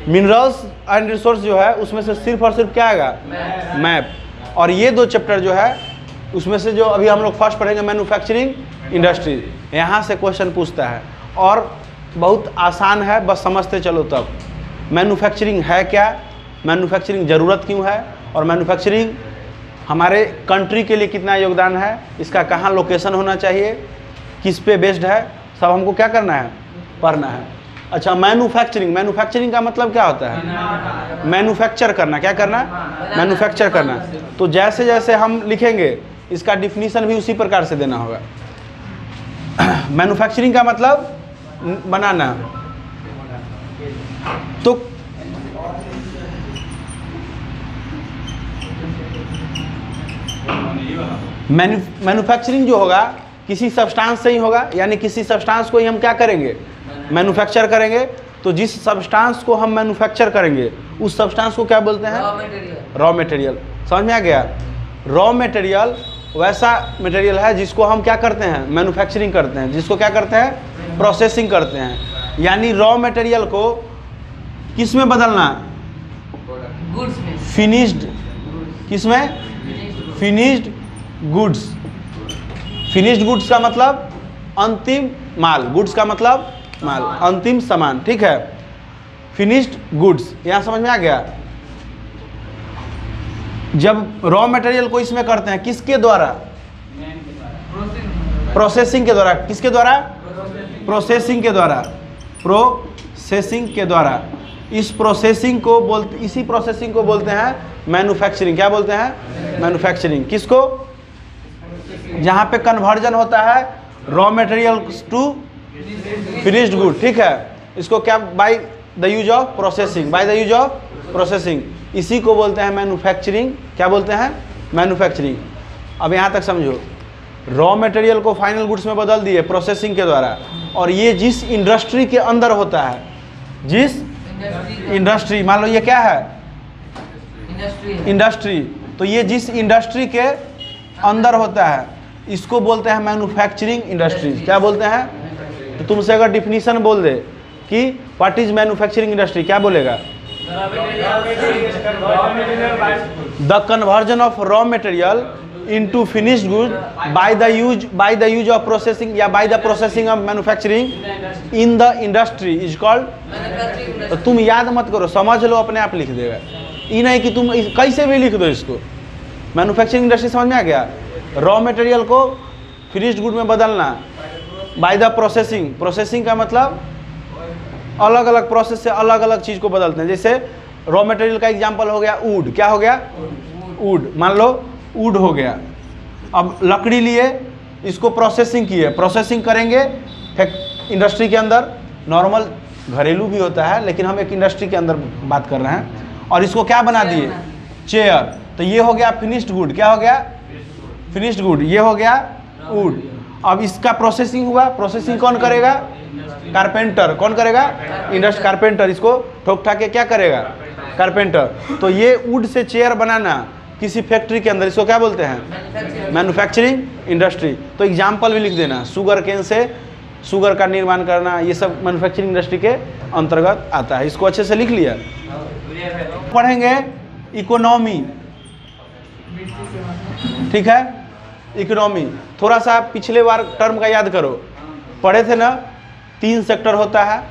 Minerals and resource जो है उसमें से सिर्फ और सिर्फ क्या आएगा, मैप। और ये दो चैप्टर जो है उसमें से जो अभी हम लोग फर्स्ट पढ़ेंगे मैन्युफैक्चरिंग इंडस्ट्री, यहाँ से क्वेश्चन पूछता है और बहुत आसान है, बस समझते चलो तब। मैन्युफैक्चरिंग है क्या, मैन्युफैक्चरिंग ज़रूरत क्यों है, और मैन्युफैक्चरिंग हमारे कंट्री के लिए कितना योगदान है, इसका कहाँ लोकेशन होना चाहिए, किस पे बेस्ड है, सब हमको क्या करना है, पढ़ना है। अच्छा, मैन्युफैक्चरिंग का मतलब क्या होता है, मैन्युफैक्चर करना। क्या करना, मैन्युफैक्चर करना। तो जैसे जैसे हम लिखेंगे इसका डिफिनीशन भी उसी प्रकार से देना होगा। मैन्युफैक्चरिंग का मतलब बनाना। तो मैन्युफैक्चरिंग जो होगा किसी सब्सटेंस से ही होगा, यानी किसी सब्सटेंस को ही हम क्या करेंगे, मैन्युफैक्चर करेंगे। तो जिस सब्सटेंस को हम मैन्युफैक्चर करेंगे उस सब्सटेंस को क्या बोलते हैं, रॉ मटेरियल। समझ में आ गया। रॉ मटेरियल वैसा मटेरियल है जिसको हम क्या करते हैं, मैन्युफैक्चरिंग करते हैं, जिसको क्या करते हैं, प्रोसेसिंग करते हैं। यानी रॉ मटेरियल को किस में बदलना, गुड्स में, फिनिश्ड, किस में, फिनिश्ड गुड्स। फिनिश्ड गुड्स का मतलब अंतिम माल, गुड्स का मतलब माल, अंतिम सामान, ठीक है। फिनिश्ड गुड्स, यहाँ समझ में आ गया। जब रॉ मटेरियल को इसमें करते हैं किसके द्वारा, प्रोसेसिंग के द्वारा। किसके द्वारा, प्रोसेसिंग के द्वारा, प्रोसेसिंग के द्वारा। इस प्रोसेसिंग को बोलते, इसी प्रोसेसिंग को बोलते हैं मैन्युफैक्चरिंग। क्या बोलते हैं, मैन्युफैक्चरिंग। किसको, जहाँ पे कन्वर्जन होता है raw material to finished good, ठीक है। इसको क्या, by the use of processing, by the use of processing, इसी को बोलते हैं मैन्युफैक्चरिंग। क्या बोलते हैं, मैन्युफैक्चरिंग। अब यहाँ तक समझो, रॉ मटेरियल को फाइनल गुड्स में बदल दिए प्रोसेसिंग के द्वारा, और ये जिस इंडस्ट्री के अंदर होता है, जिस इंडस्ट्री, मान लो ये क्या है, इंडस्ट्री, तो ये जिस इंडस्ट्री के अंदर होता है इसको बोलते हैं मैन्युफैक्चरिंग इंडस्ट्रीज। क्या बोलते हैं, तो तुमसे अगर डिफिनीशन बोल दे कि व्हाट इज मैन्युफैक्चरिंग इंडस्ट्री, क्या बोलेगा, the conversion of raw material into finished good by the use of processing या by the processing of manufacturing in the industry is called। तो तुम याद मत करो, समझ लो, अपने आप लिख देगा। ये नहीं कि तुम कैसे भी लिख दो इसको। मैन्युफैक्चरिंग इंडस्ट्री समझ में आ गया। रॉ मटेरियल को फिनिश्ड गुड में बदलना बाय द प्रोसेसिंग। प्रोसेसिंग का मतलब अलग अलग प्रोसेस से अलग अलग चीज़ को बदलते हैं। जैसे रॉ मटेरियल का एग्जांपल हो गया वुड। क्या हो गया, वुड। मान लो वुड हो गया। अब लकड़ी लिए, इसको प्रोसेसिंग की है, प्रोसेसिंग करेंगे इंडस्ट्री के अंदर। नॉर्मल घरेलू भी होता है, लेकिन हम एक इंडस्ट्री के अंदर बात कर रहे हैं। और इसको क्या बना दिए, चेयर। तो ये हो गया फिनिश्ड गुड। क्या हो गया, फिनिश्ड गुड। ये हो गया वुड। अब इसका प्रोसेसिंग हुआ। प्रोसेसिंग कौन करेगा, कारपेंटर। कौन करेगा, इंडस्ट्री, कारपेंटर। इसको ठोक ठाक के क्या करेगा, कारपेंटर। तो ये वुड से चेयर बनाना किसी फैक्ट्री के अंदर, इसको क्या बोलते हैं, मैन्युफैक्चरिंग इंडस्ट्री। तो एग्जाम्पल भी लिख देना, शुगर केन से शुगर का निर्माण करना, ये सब मैन्युफैक्चरिंग इंडस्ट्री के अंतर्गत आता है। इसको अच्छे से लिख लिया। पढ़ेंगे इकोनॉमी, ठीक है, इकोनॉमी। थोड़ा सा पिछले बार टर्म का याद करो, पढ़े थे ना, 3 सेक्टर होता है।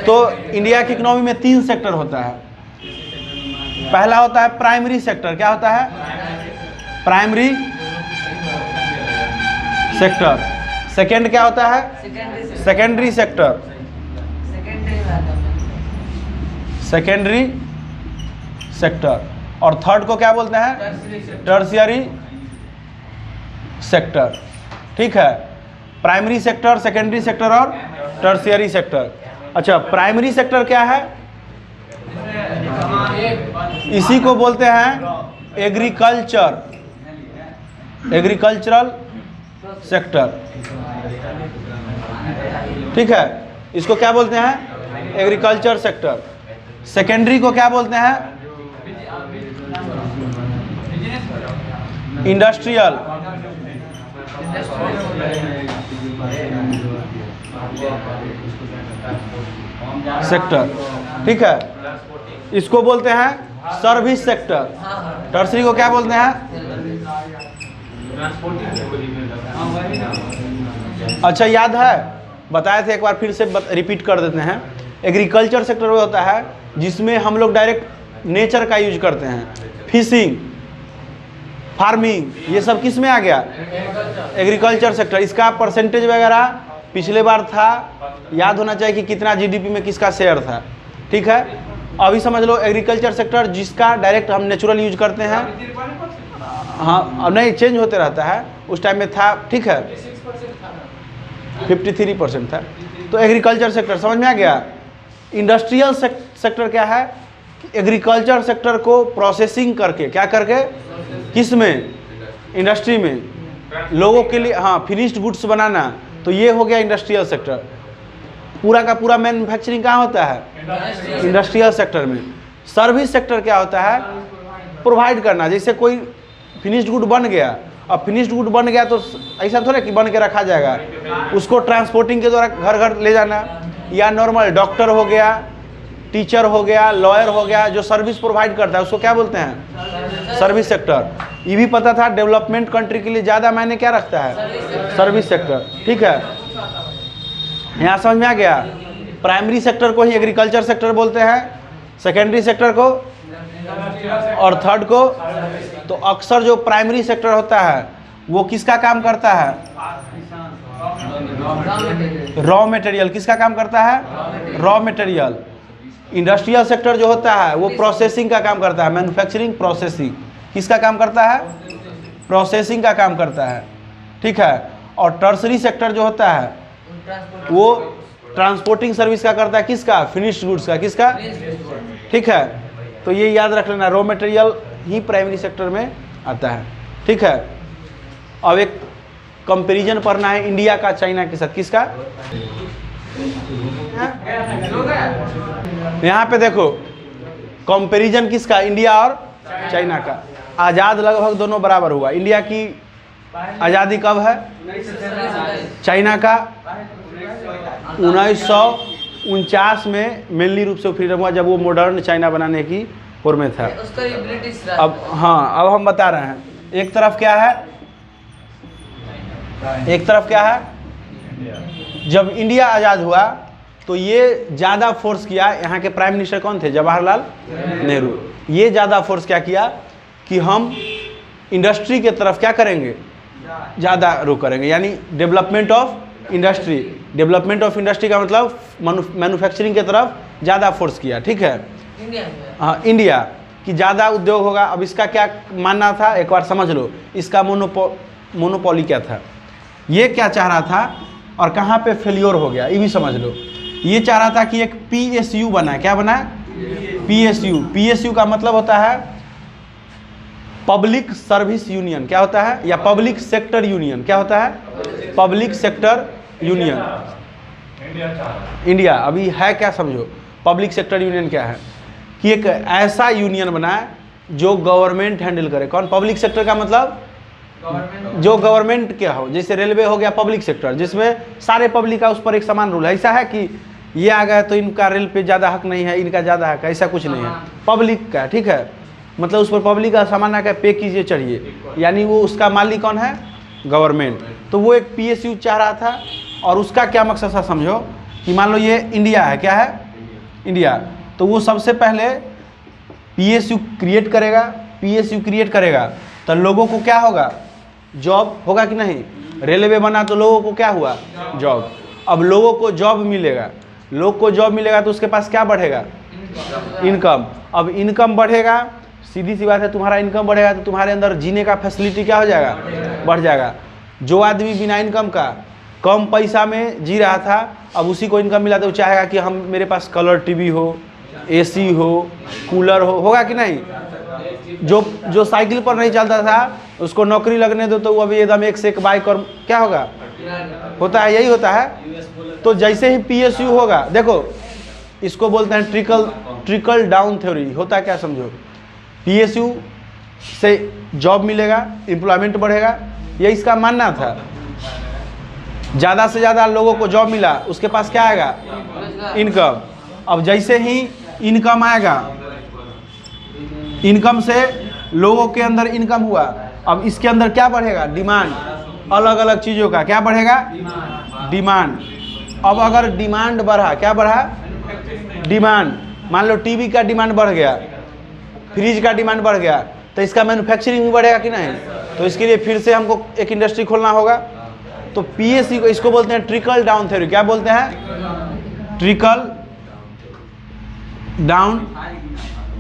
तो इंडिया की इकोनॉमी में 3 सेक्टर होता है। पहला होता है प्राइमरी सेक्टर। क्या होता है, प्राइमरी सेक्टर। सेकेंड क्या होता है, सेकेंडरी सेक्टर। Secondary sector. और थर्ड को क्या बोलते हैं, टर्शियरी सेक्टर। ठीक है, प्राइमरी सेक्टर, सेकेंडरी सेक्टर और टर्शियरी सेक्टर। अच्छा, प्राइमरी सेक्टर क्या है, इसी को बोलते हैं एग्रीकल्चर, एग्रीकल्चरल सेक्टर। ठीक है, इसको क्या बोलते हैं, एग्रीकल्चर सेक्टर। सेकेंडरी को क्या बोलते हैं, इंडस्ट्रियल सेक्टर, ठीक है। इसको बोलते हैं सर्विस सेक्टर। टर्सरी को क्या बोलते हैं? अच्छा, याद है, बताए थे एक बार, फिर से रिपीट कर देते हैं। एग्रीकल्चर सेक्टर वो होता है जिसमें हम लोग डायरेक्ट नेचर का यूज करते हैं। फिशिंग, फार्मिंग, ये सब किस में आ गया? Agriculture sector. इसका परसेंटेज वगैरह पिछले बार था, याद होना चाहिए कि कितना जीडीपी में किसका शेयर था, ठीक है। अभी समझ लो एग्रीकल्चर सेक्टर जिसका डायरेक्ट हम नेचुरल यूज करते हैं। हाँ, अब नहीं, चेंज होते रहता है, उस टाइम में था, ठीक है, 53% था। तो एग्रीकल्चर सेक्टर समझ में आ गया। इंडस्ट्रियल सेक्टर क्या है? एग्रीकल्चर सेक्टर को प्रोसेसिंग करके, क्या करके, किस में? इंडस्ट्री में, लोगों के लिए, हाँ, फिनिश्ड गुड्स बनाना, तो ये हो गया इंडस्ट्रियल सेक्टर। पूरा का पूरा मैन्युफैक्चरिंग कहाँ होता है? इंडस्ट्रियल सेक्टर में। सर्विस सेक्टर क्या होता है? प्रोवाइड करना। जैसे कोई फिनिश्ड गुड बन गया, अब फिनिश्ड गुड बन गया तो ऐसा थोड़ा कि बन के रखा जाएगा, उसको ट्रांसपोर्टिंग के द्वारा घर घर ले जाना। या नॉर्मल डॉक्टर हो गया, टीचर हो गया, लॉयर हो गया, जो सर्विस प्रोवाइड करता है उसको क्या बोलते हैं? Service sector. ये भी पता था डेवलपमेंट कंट्री के लिए ज़्यादा मायने क्या रखता है? सर्विस सेक्टर, ठीक है। यहाँ समझ में आ गया। प्राइमरी सेक्टर को ही एग्रीकल्चर सेक्टर बोलते हैं, सेकेंडरी सेक्टर को और थर्ड को। तो अक्सर जो प्राइमरी सेक्टर होता है वो किसका काम करता है? Raw material. किसका काम करता है? Raw material. इंडस्ट्रियल सेक्टर जो होता है वो प्रोसेसिंग का काम करता है, मैन्युफैक्चरिंग, प्रोसेसिंग। किसका काम करता है? प्रोसेसिंग का काम करता है, ठीक है। और टर्सरी सेक्टर जो होता है वो ट्रांसपोर्टिंग सर्विस का करता है, किसका? फिनिश्ड गुड्स का। किसका? ठीक है। तो ये याद रख लेना, रॉ मटेरियल ही प्राइमरी सेक्टर में आता है, ठीक है। अब एक कंपैरिजन पढ़ना है इंडिया का चाइना के साथ। किसका? यहाँ पे देखो कंपैरिजन किसका? इंडिया और चाइना का। आज़ाद लगभग दोनों बराबर हुआ। इंडिया की आज़ादी कब है? चाइना का 1949 में मेनली रूप से फ्रीडम हुआ, जब वो मॉडर्न चाइना बनाने की ओर में था। अब हाँ, अब हम बता रहे हैं, एक तरफ क्या है, एक तरफ क्या है। जब इंडिया आज़ाद हुआ तो ये ज़्यादा फोर्स किया, यहाँ के प्राइम मिनिस्टर कौन थे? जवाहरलाल नेहरू। ये ज़्यादा फोर्स क्या किया कि हम इंडस्ट्री के तरफ क्या करेंगे? ज़्यादा रुख करेंगे, यानी development of industry. Development of industry का मतलब मैन्युफैक्चरिंग के तरफ ज़्यादा फोर्स किया, ठीक है। हाँ, इंडिया की ज़्यादा उद्योग होगा। अब इसका क्या मानना था, एक बार समझ लो। इसका मोनोपोली क्या था, ये क्या चाह रहा था और कहाँ पे फेलियर हो गया, ये भी समझ लो। ये चाह रहा था कि एक PSU बना। क्या बना? PSU। PSU का मतलब होता है पब्लिक सर्विस यूनियन। क्या होता है? या पब्लिक सेक्टर यूनियन। क्या होता है? Public sector union. इंडिया अभी है क्या, समझो। पब्लिक सेक्टर यूनियन क्या है कि एक ऐसा यूनियन बनाए जो गवर्नमेंट हैंडल करे। कौन? पब्लिक सेक्टर का मतलब जो गवर्नमेंट क्या हो। जैसे रेलवे हो गया पब्लिक सेक्टर, जिसमें सारे पब्लिक का उस पर एक समान रूल है। ऐसा है कि ये आ गया तो इनका रेल पे ज़्यादा हक नहीं है, इनका ज़्यादा हक है, ऐसा कुछ नहीं है। पब्लिक का, ठीक है, मतलब उस पर पब्लिक का सामान आकर पे कीजिए, चढ़िए, यानी वो उसका मालिक कौन है? गवर्नमेंट। तो वो एक PSU चाह रहा था। और उसका क्या मकसद था, समझो कि मान लो ये इंडिया है। क्या है? इंडिया। तो वो सबसे पहले PSU क्रिएट करेगा। PSU क्रिएट करेगा तो लोगों को क्या होगा? जॉब होगा कि नहीं? रेलवे बना तो लोगों को क्या हुआ? जॉब। अब लोगों को जॉब मिलेगा, लोग को जॉब मिलेगा तो उसके पास क्या बढ़ेगा? इनकम। अब इनकम बढ़ेगा, सीधी सी बात है, तुम्हारा इनकम बढ़ेगा तो तुम्हारे अंदर जीने का फैसिलिटी क्या हो जाएगा? बढ़ जाएगा। जो आदमी बिना इनकम का कम पैसा में जी रहा था, अब उसी को इनकम मिला तो वो चाहेगा कि हम मेरे पास कलर टीवी हो, AC हो, कूलर हो। होगा कि नहीं? जो साइकिल पर नहीं चलता था उसको नौकरी लगने दो तो वो अभी एकदम एक से एक बाइक, और क्या होगा? होता है, यही होता है। तो जैसे ही PSU होगा, देखो इसको बोलते हैं ट्रिकल डाउन थ्योरी। होता है क्या, समझो। PSU से जॉब मिलेगा, एम्प्लॉयमेंट बढ़ेगा, ये इसका मानना था। ज़्यादा से ज़्यादा लोगों को जॉब मिला, उसके पास क्या आएगा? इनकम। अब जैसे ही इनकम आएगा, इनकम से लोगों के अंदर इनकम हुआ, अब इसके अंदर क्या बढ़ेगा? डिमांड। अलग अलग चीज़ों का क्या बढ़ेगा? डिमांड। अब अगर डिमांड बढ़ा, क्या बढ़ा? डिमांड। मान लो टीवी का डिमांड बढ़ गया, फ्रिज का डिमांड बढ़ गया, तो इसका मैन्युफैक्चरिंग भी बढ़ेगा कि नहीं? तो इसके लिए फिर से हमको एक इंडस्ट्री खोलना होगा। तो पीएससी को, इसको बोलते हैं ट्रिकल डाउन थ्योरी। क्या बोलते हैं? Trickle down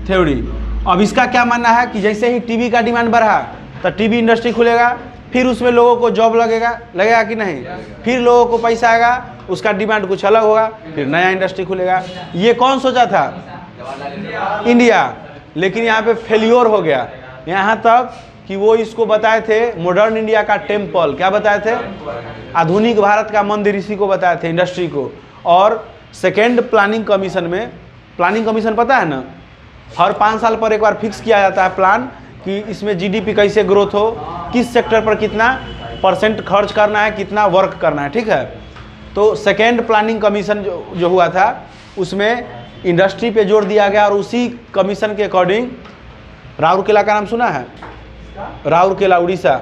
theory. अब इसका क्या मानना है कि जैसे ही टीवी का डिमांड बढ़ा तो टीवी इंडस्ट्री खुलेगा, फिर उसमें लोगों को जॉब लगेगा कि नहीं? फिर लोगों को पैसा आएगा, उसका डिमांड कुछ अलग होगा, फिर नया इंडस्ट्री खुलेगा। ये कौन सोचा था? इंडिया। लेकिन यहाँ पे फेल्योर हो गया, यहाँ तक कि वो इसको बताए थे मॉडर्न इंडिया का टेम्पल। क्या बताए थे? आधुनिक भारत का मंदिर इसी को बताए थे, इंडस्ट्री को। और सेकेंड प्लानिंग कमीशन में, प्लानिंग कमीशन पता है ना, हर 5 साल पर एक बार फिक्स किया जाता है प्लान कि इसमें जीडीपी कैसे ग्रोथ हो, किस सेक्टर पर कितना % खर्च करना है, कितना वर्क करना है, ठीक है। तो सेकेंड प्लानिंग कमीशन जो हुआ था उसमें इंडस्ट्री पे जोर दिया गया, और उसी कमीशन के अकॉर्डिंग राउरकेला का नाम सुना है? राउरकेला उड़ीसा,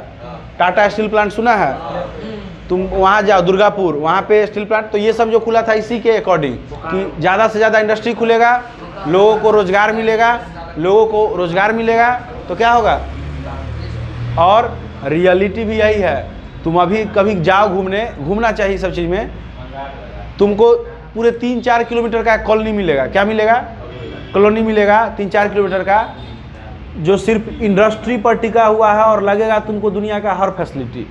टाटा स्टील प्लांट सुना है? तुम वहाँ जाओ दुर्गापुर, वहाँ पे स्टील प्लांट। तो ये सब जो खुला था इसी के अकॉर्डिंग कि ज़्यादा से ज़्यादा इंडस्ट्री खुलेगा, लोगों को रोज़गार मिलेगा, लोगों को रोज़गार मिलेगा तो क्या होगा। और रियलिटी भी यही है। तुम अभी कभी जाओ घूमना चाहिए सब चीज़ में, तुमको पूरे 3-4 किलोमीटर का कॉलोनी मिलेगा। क्या मिलेगा? कॉलोनी मिलेगा 3-4 किलोमीटर का, जो सिर्फ इंडस्ट्री पर टिका हुआ है, और लगेगा तुमको दुनिया का हर फैसिलिटी।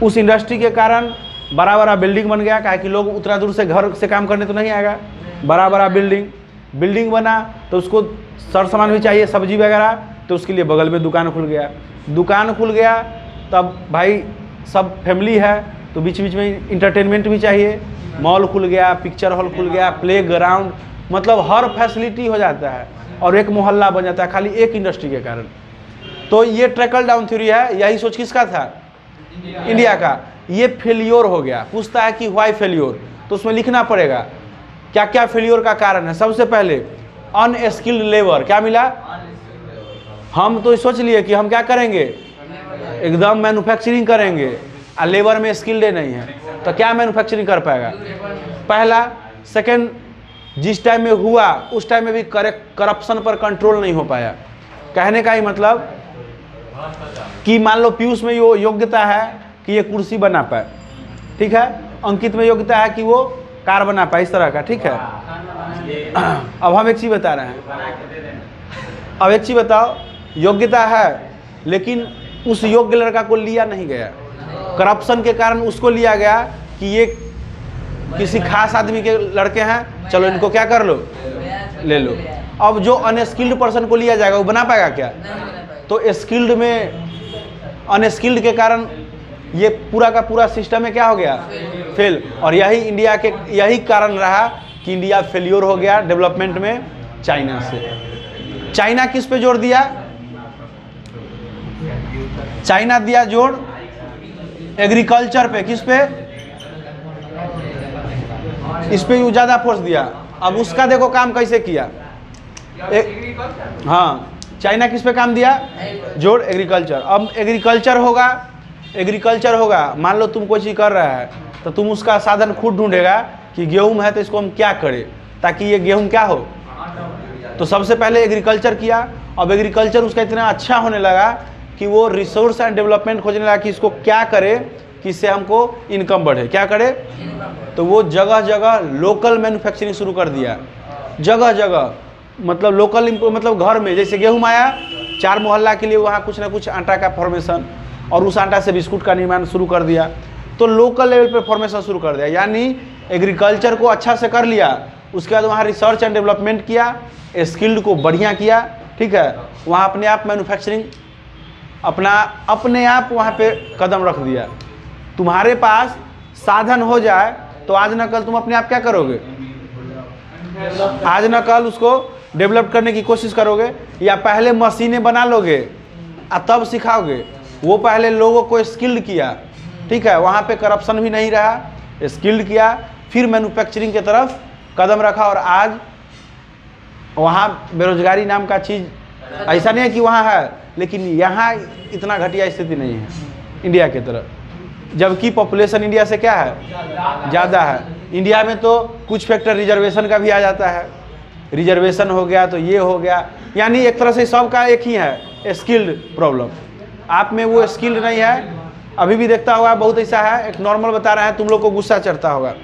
उस इंडस्ट्री के कारण बड़ा बड़ा बिल्डिंग बन गया, काहे कि लोग उतना दूर से घर से काम करने तो नहीं आएगा। बड़ा बड़ा बिल्डिंग बना तो उसको सर सामान भी चाहिए, सब्जी वगैरह, तो उसके लिए बगल में दुकान खुल गया। तब भाई सब फैमिली है तो बीच बीच में इंटरटेनमेंट भी चाहिए, मॉल खुल गया, पिक्चर हॉल खुल गया, प्ले ग्राउंड, मतलब हर फैसिलिटी हो जाता है, और एक मोहल्ला बन जाता है खाली एक इंडस्ट्री के कारण। तो ये ट्रिकल डाउन थ्योरी है। यही सोच किसका था? इंडिया का। ये फेल्योर हो गया। पूछता है कि व्हाई फेल्योर, तो उसमें लिखना पड़ेगा क्या क्या फेल्योर का कारण है। सबसे पहले अनस्किल्ड लेबर। क्या मिला? हम तो सोच लिए कि हम क्या करेंगे, एकदम मैन्युफैक्चरिंग करेंगे, और लेबर में स्किल्ड नहीं है तो क्या मैन्युफैक्चरिंग कर पाएगा? पहला। सेकंड, जिस टाइम में हुआ उस टाइम में भी करप्शन पर कंट्रोल नहीं हो पाया। कहने का ही मतलब कि मान लो पीयूष में वो योग्यता है कि ये कुर्सी बना पाए, ठीक है, अंकित में योग्यता है कि वो कार बना पाए, इस तरह का, ठीक है। अब हम एक चीज़ बता रहे हैं, अब एक चीज़ बताओ, योग्यता है लेकिन उस योग्य लड़का को लिया नहीं गया, करप्शन के कारण उसको लिया गया कि ये किसी खास आदमी के लड़के हैं, चलो इनको क्या कर लो, ले लो। अब जो अनस्किल्ड पर्सन को लिया जाएगा वो बना पाएगा क्या? तो स्किल्ड में अनस्किल्ड के कारण ये पूरा का पूरा सिस्टम में क्या हो गया? फेल। और यही इंडिया के यही कारण रहा कि इंडिया फेल्योर हो गया डेवलपमेंट में चाइना से। चाइना किस पे जोर दिया? चाइना दिया जोर एग्रीकल्चर पे। किस पे? इस पे ज़्यादा फोर्स दिया। अब उसका देखो काम कैसे किया। हाँ, चाइना किस पे काम दिया? जोर एग्रीकल्चर। अब एग्रीकल्चर होगा, मान लो तुम कोई चीज़ कर रहा है तो तुम उसका साधन खुद ढूंढेगा कि गेहूं है तो इसको हम क्या करें ताकि ये गेहूं क्या हो। तो सबसे पहले एग्रीकल्चर किया। अब एग्रीकल्चर उसका इतना अच्छा होने लगा कि वो रिसोर्स एंड डेवलपमेंट खोजने लगा कि इसको क्या करे कि इससे हमको इनकम बढ़े। क्या करे? तो वो जगह जगह लोकल मैन्युफैक्चरिंग शुरू कर दिया। जगह जगह मतलब लोकल, मतलब घर में जैसे गेहूं आया, 4 मोहल्ला के लिए वहाँ कुछ ना कुछ आटा का फॉर्मेशन, और उस आटा से बिस्कुट का निर्माण शुरू कर दिया। तो लोकल लेवल पे फॉर्मेशन शुरू कर दिया, यानी एग्रीकल्चर को अच्छा से कर लिया। उसके बाद वहाँ रिसर्च एंड डेवलपमेंट किया, स्किल्ड को बढ़िया किया, ठीक है। वहाँ अपने आप मैन्युफैक्चरिंग अपने आप वहाँ पे कदम रख दिया। तुम्हारे पास साधन हो जाए तो आज न कल तुम अपने आप क्या करोगे? आज न कल उसको डेवलप करने की कोशिश करोगे, या पहले मशीनें बना लोगे और तब सिखाओगे। वो पहले लोगों को स्किल्ड किया, ठीक है, वहाँ पे करप्शन भी नहीं रहा, स्किल्ड किया, फिर मैन्युफैक्चरिंग की तरफ कदम रखा और आज वहाँ बेरोजगारी नाम का चीज़ ऐसा नहीं है कि वहाँ है, लेकिन यहाँ इतना घटिया स्थिति नहीं है इंडिया की तरह, जबकि पॉपुलेशन इंडिया से क्या है, ज़्यादा है। इंडिया में तो कुछ फैक्टर रिजर्वेशन का भी आ जाता है, रिजर्वेशन हो गया तो ये हो गया, यानी एक तरह से सबका एक ही है स्किल्ड प्रॉब्लम। आप में वो स्किल्ड नहीं है। अभी भी देखता होगा बहुत ऐसा है, एक नॉर्मल बता रहा है, तुम लोग को गुस्सा चढ़ता होगा,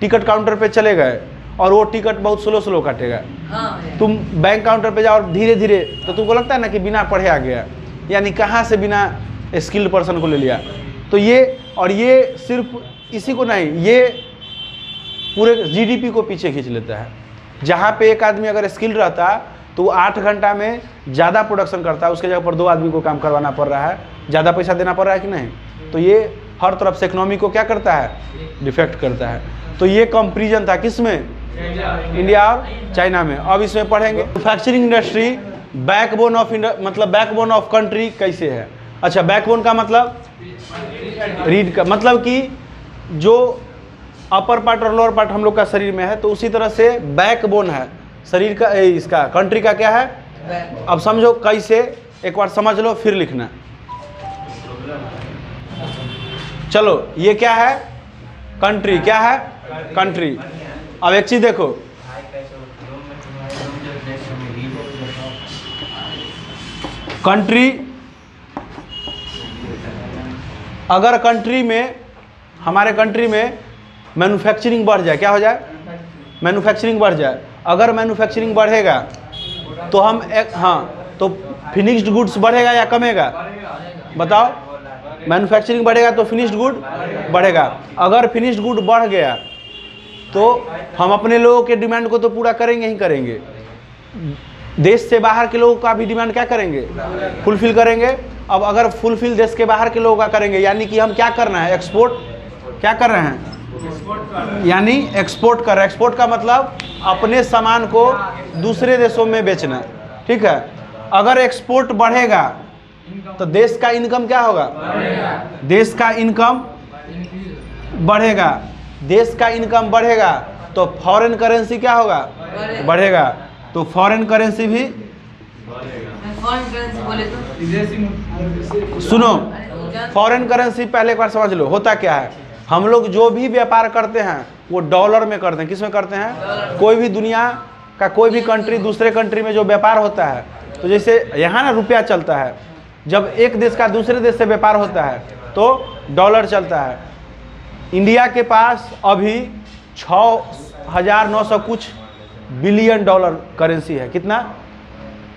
टिकट काउंटर पे चले गए और वो टिकट बहुत स्लो काटेगा, तुम बैंक काउंटर पे जाओ और धीरे धीरे, तो तुमको लगता है ना कि बिना पढ़े आ गया, यानी कहाँ से बिना स्किल्ड पर्सन को ले लिया। तो ये, और ये सिर्फ इसी को नहीं, ये पूरे जीडीपी को पीछे खींच लेता है। जहाँ पे एक आदमी अगर स्किल्ड रहता तो 8 घंटा में ज़्यादा प्रोडक्शन करता है, उसके जगह पर 2 आदमी को काम करवाना पड़ रहा है, ज़्यादा पैसा देना पड़ रहा है कि नहीं। तो ये हर तरफ से इकोनॉमी को क्या करता है, डिफेक्ट करता है। तो ये कंपैरिजन था किसमें, इंडिया और चाइना में। अब इसमें पढ़ेंगे मैन्युफैक्चरिंग इंडस्ट्री बैकबोन ऑफ मतलब बैकबोन ऑफ कंट्री कैसे है। अच्छा, बैकबोन का मतलब रीढ़ का मतलब कि जो अपर पार्ट और लोअर पार्ट हम लोग का शरीर में है, तो उसी तरह से बैकबोन है शरीर का, इसका कंट्री का क्या है। अब समझो कैसे, एक बार समझ लो फिर लिखना। चलो, ये क्या है, कंट्री, क्या है, कंट्री। अब एक चीज देखो, कंट्री, अगर कंट्री में, हमारे कंट्री में मैन्युफैक्चरिंग बढ़ जाए, क्या हो जाए, मैन्युफैक्चरिंग बढ़ जाए। अगर मैन्युफैक्चरिंग बढ़ेगा तो हम तो फिनिश्ड गुड्स बढ़ेगा या कमेगा, बताओ। मैन्युफैक्चरिंग बढ़ेगा तो फिनिश्ड गुड बढ़ेगा। अगर फिनिश्ड गुड बढ़ गया तो हम अपने लोगों के डिमांड को तो पूरा करेंगे ही करेंगे, देश से बाहर के लोगों का भी डिमांड क्या करेंगे, फुलफिल करेंगे। अब अगर फुलफिल देश के बाहर के लोगों का करेंगे, यानी कि हम क्या करना है, एक्सपोर्ट, क्या कर रहे हैं, यानी एक्सपोर्ट कर रहे हैं। एक्सपोर्ट का मतलब अपने सामान को दूसरे देशों में बेचना, ठीक है। अगर एक्सपोर्ट बढ़ेगा तो देश का इनकम क्या होगा, देश का इनकम बढ़ेगा। देश का इनकम बढ़ेगा तो फॉरेन करेंसी क्या होगा, बढ़ेगा। तो फॉरेन करेंसी भी, सुनो, फॉरेन करेंसी पहले एक बार समझ लो होता क्या है। हम लोग जो भी व्यापार करते हैं वो डॉलर में करते हैं। किस में करते हैं, कोई भी दुनिया का कोई भी कंट्री दूसरे कंट्री में जो व्यापार होता है, तो जैसे यहाँ ना रुपया चलता है, जब एक देश का दूसरे देश से व्यापार होता है तो डॉलर चलता है। इंडिया के पास अभी 6,900 कुछ बिलियन डॉलर करेंसी है। कितना,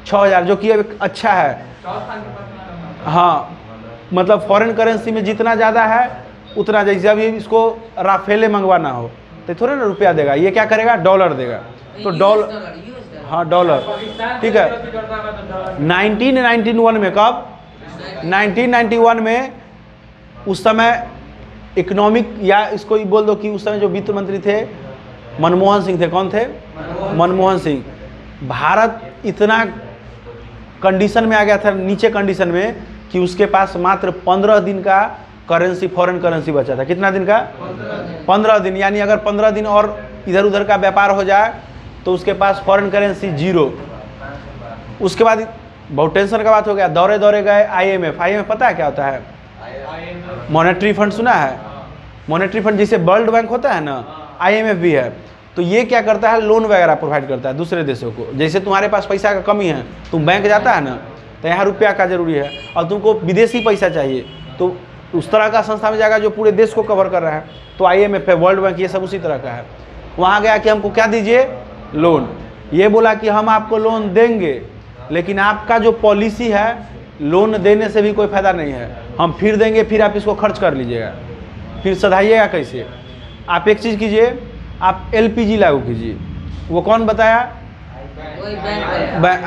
6,000, जो कि अब अच्छा है। हाँ, मतलब फॉरेन करेंसी में जितना ज़्यादा है उतना, जैसे अभी इसको राफेले मंगवाना हो तो थोड़े ना रुपया देगा, ये क्या करेगा, डॉलर देगा। तो डॉलर, हाँ डॉलर, ठीक है। 1991 में, कब, 1991 में, उस समय इकोनॉमिक, या इसको ही बोल दो कि उस समय जो वित्त मंत्री थे मनमोहन सिंह थे। कौन थे, मनमोहन सिंह। भारत इतना कंडीशन में आ गया था, नीचे कंडीशन में, कि उसके पास मात्र 15 दिन का करेंसी, फॉरेन करेंसी बचा था। कितना दिन का, 15 दिन। यानी अगर 15 दिन और इधर उधर का व्यापार हो जाए तो उसके पास फॉरेन करेंसी 0। उसके बाद बहुत टेंशन का बात हो गया, दौरे दौरे गए IMF। IMF पता है क्या होता है, मॉनेटरी फंड, सुना है, मॉनेटरी फंड जैसे वर्ल्ड बैंक होता है ना, IMF भी है। तो ये क्या करता है, लोन वगैरह प्रोवाइड करता है दूसरे देशों को। जैसे तुम्हारे पास पैसा का कमी है, तुम बैंक जाता है ना, तो यहाँ रुपया का जरूरी है और तुमको विदेशी पैसा चाहिए, तो उस तरह का संस्था में जाएगा जो पूरे देश को कवर कर रहा है। तो IMF है, वर्ल्ड बैंक, ये सब उसी तरह का है। वहाँ गया कि हमको क्या दीजिए, लोन। ये बोला कि हम आपको लोन देंगे, लेकिन आपका जो पॉलिसी है, लोन देने से भी कोई फायदा नहीं है, हम फिर देंगे, फिर आप इसको खर्च कर लीजिएगा, फिर सधाइएगा कैसे। आप एक चीज़ कीजिए, आप LPG लागू कीजिए। वो कौन बताया,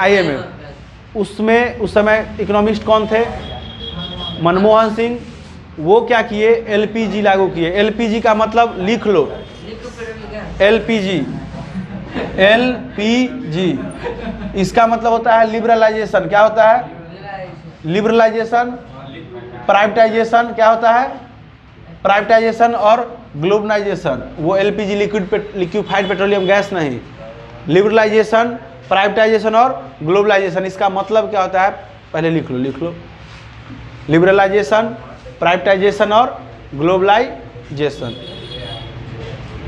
IMF। उसमें उस समय इकोनॉमिस्ट कौन थे, मनमोहन सिंह। वो क्या किए, LPG लागू किए। LPG का मतलब लिख लो, LPG, इसका मतलब होता है लिबरलाइजेशन। क्या होता है, लिबरलाइजेशन प्राइवेटाइजेशन क्या होता है? प्राइवेटाइजेशन और ग्लोबलाइजेशन, वो एलपीजी लिक्विफाइड पेट्रोलियम गैस नहीं, लिबरलाइजेशन, प्राइवेटाइजेशन और ग्लोबलाइजेशन, इसका मतलब क्या होता है? पहले लिख लो। लिबरलाइजेशन, प्राइवेटाइजेशन और ग्लोबलाइजेशन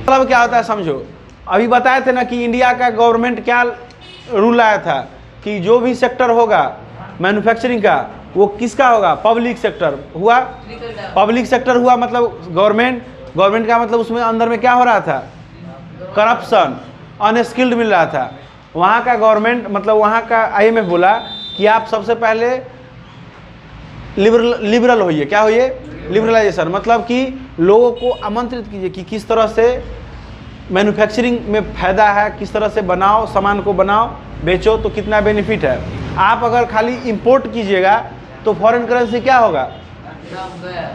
मतलब क्या होता है समझो। अभी बताए थे ना कि इंडिया का गवर्नमेंट क्या रूल आया था कि जो भी सेक्टर होगा मैन्युफैक्चरिंग का वो किसका होगा? पब्लिक सेक्टर हुआ। पब्लिक सेक्टर हुआ मतलब गवर्नमेंट का मतलब उसमें अंदर में क्या हो रहा था? करप्शन, अनस्किल्ड मिल रहा था। वहाँ का गवर्नमेंट मतलब वहाँ का आईएमएफ बोला कि आप सबसे पहले लिबरल होइए। क्या होइए? लिबरलाइजेशन, मतलब कि लोगों को आमंत्रित कीजिए कि किस तरह से मैन्युफैक्चरिंग में फ़ायदा है, किस तरह से बनाओ, सामान को बनाओ, बेचो तो कितना बेनिफिट है। आप अगर खाली इंपोर्ट कीजिएगा तो फॉरेन करेंसी क्या होगा?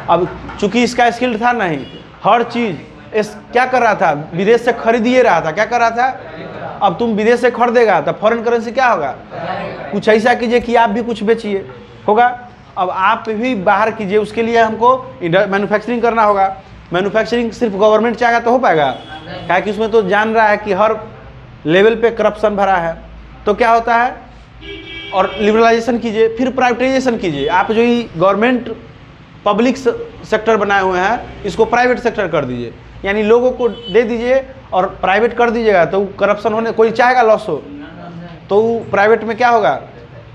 अब चूंकि इसका स्किल था नहीं, हर चीज़ क्या कर रहा था? विदेश से खरीदिए रहा था। क्या कर रहा था? अब तुम विदेश से खरीदेगा तो फॉरेन करेंसी क्या होगा? कुछ ऐसा कीजिए कि आप भी कुछ बेचिए, होगा। अब आप भी बाहर कीजिए, उसके लिए हमको मैन्युफैक्चरिंग करना होगा। मैन्युफैक्चरिंग सिर्फ गवर्नमेंट चाहेगा तो हो पाएगा? क्या कि उसमें तो जान रहा है कि हर लेवल पे करप्शन भरा है। तो क्या होता है? और लिबरलाइजेशन कीजिए, फिर प्राइवेटाइजेशन कीजिए। आप जो ही गवर्नमेंट पब्लिक सेक्टर बनाए हुए हैं इसको प्राइवेट सेक्टर कर दीजिए, यानी लोगों को दे दीजिए और प्राइवेट कर दीजिएगा तो करप्शन होने, कोई चाहेगा लॉस हो तो प्राइवेट में क्या होगा?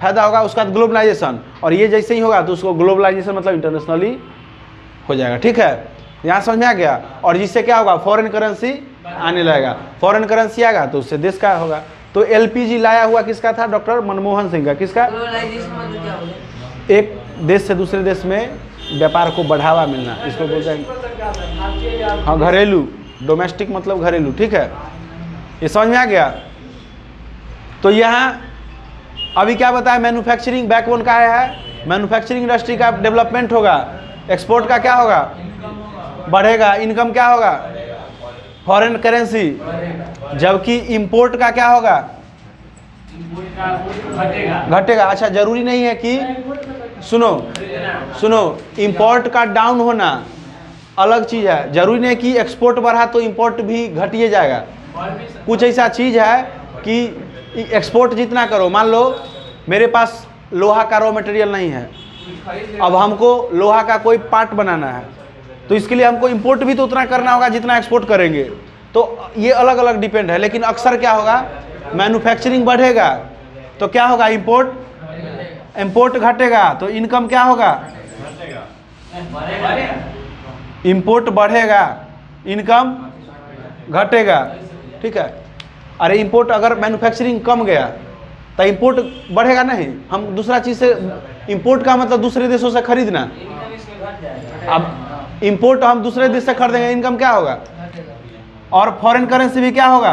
फायदा होगा। उसका ग्लोबलाइजेशन, और ये जैसे ही होगा तो उसको ग्लोबलाइजेशन मतलब इंटरनेशनली हो जाएगा। ठीक है, यहाँ समझ में आ गया। और जिससे क्या होगा? फॉरेन करेंसी आने लगेगा। फॉरेन करेंसी आएगा तो उससे देश का होगा। तो एलपीजी लाया हुआ किसका था? डॉक्टर मनमोहन सिंह का। किसका? एक देश से दूसरे देश में व्यापार को बढ़ावा मिलना, इसको बोलते हैं। हाँ, घरेलू, डोमेस्टिक मतलब घरेलू। ठीक है, ये समझ में आ गया। तो यहाँ अभी क्या बताया? मैन्युफैक्चरिंग बैकबोन का है। मैन्युफैक्चरिंग इंडस्ट्री का डेवलपमेंट होगा, एक्सपोर्ट का क्या होगा? बढ़ेगा। इनकम क्या होगा? Foreign currency. जबकि इंपोर्ट का क्या होगा? घटेगा। अच्छा, जरूरी नहीं है कि सुनो इंपोर्ट का डाउन होना अलग चीज़ है। जरूरी नहीं है कि एक्सपोर्ट बढ़ा तो इंपोर्ट भी घटिए जाएगा। कुछ ऐसा चीज़ है कि एक्सपोर्ट जितना करो, मान लो मेरे पास लोहा का रॉ मटेरियल नहीं है, अब हमको लोहा का कोई पार्ट बनाना है तो इसके लिए हमको इंपोर्ट भी तो उतना करना होगा जितना एक्सपोर्ट करेंगे। तो ये अलग अलग डिपेंड है। लेकिन अक्सर क्या होगा? मैन्युफैक्चरिंग बढ़ेगा तो क्या होगा? इंपोर्ट घटेगा तो इनकम क्या होगा? इंपोर्ट बढ़ेगा, इनकम घटेगा। ठीक है। अरे इंपोर्ट, अगर मैन्युफैक्चरिंग कम गया तो इंपोर्ट बढ़ेगा नहीं। हम दूसरा चीज़ से, इंपोर्ट का मतलब दूसरे देशों से खरीदना। अब इंपोर्ट हम दूसरे देश से खरीदेंगे, इनकम क्या होगा? और फॉरेन करेंसी भी क्या होगा?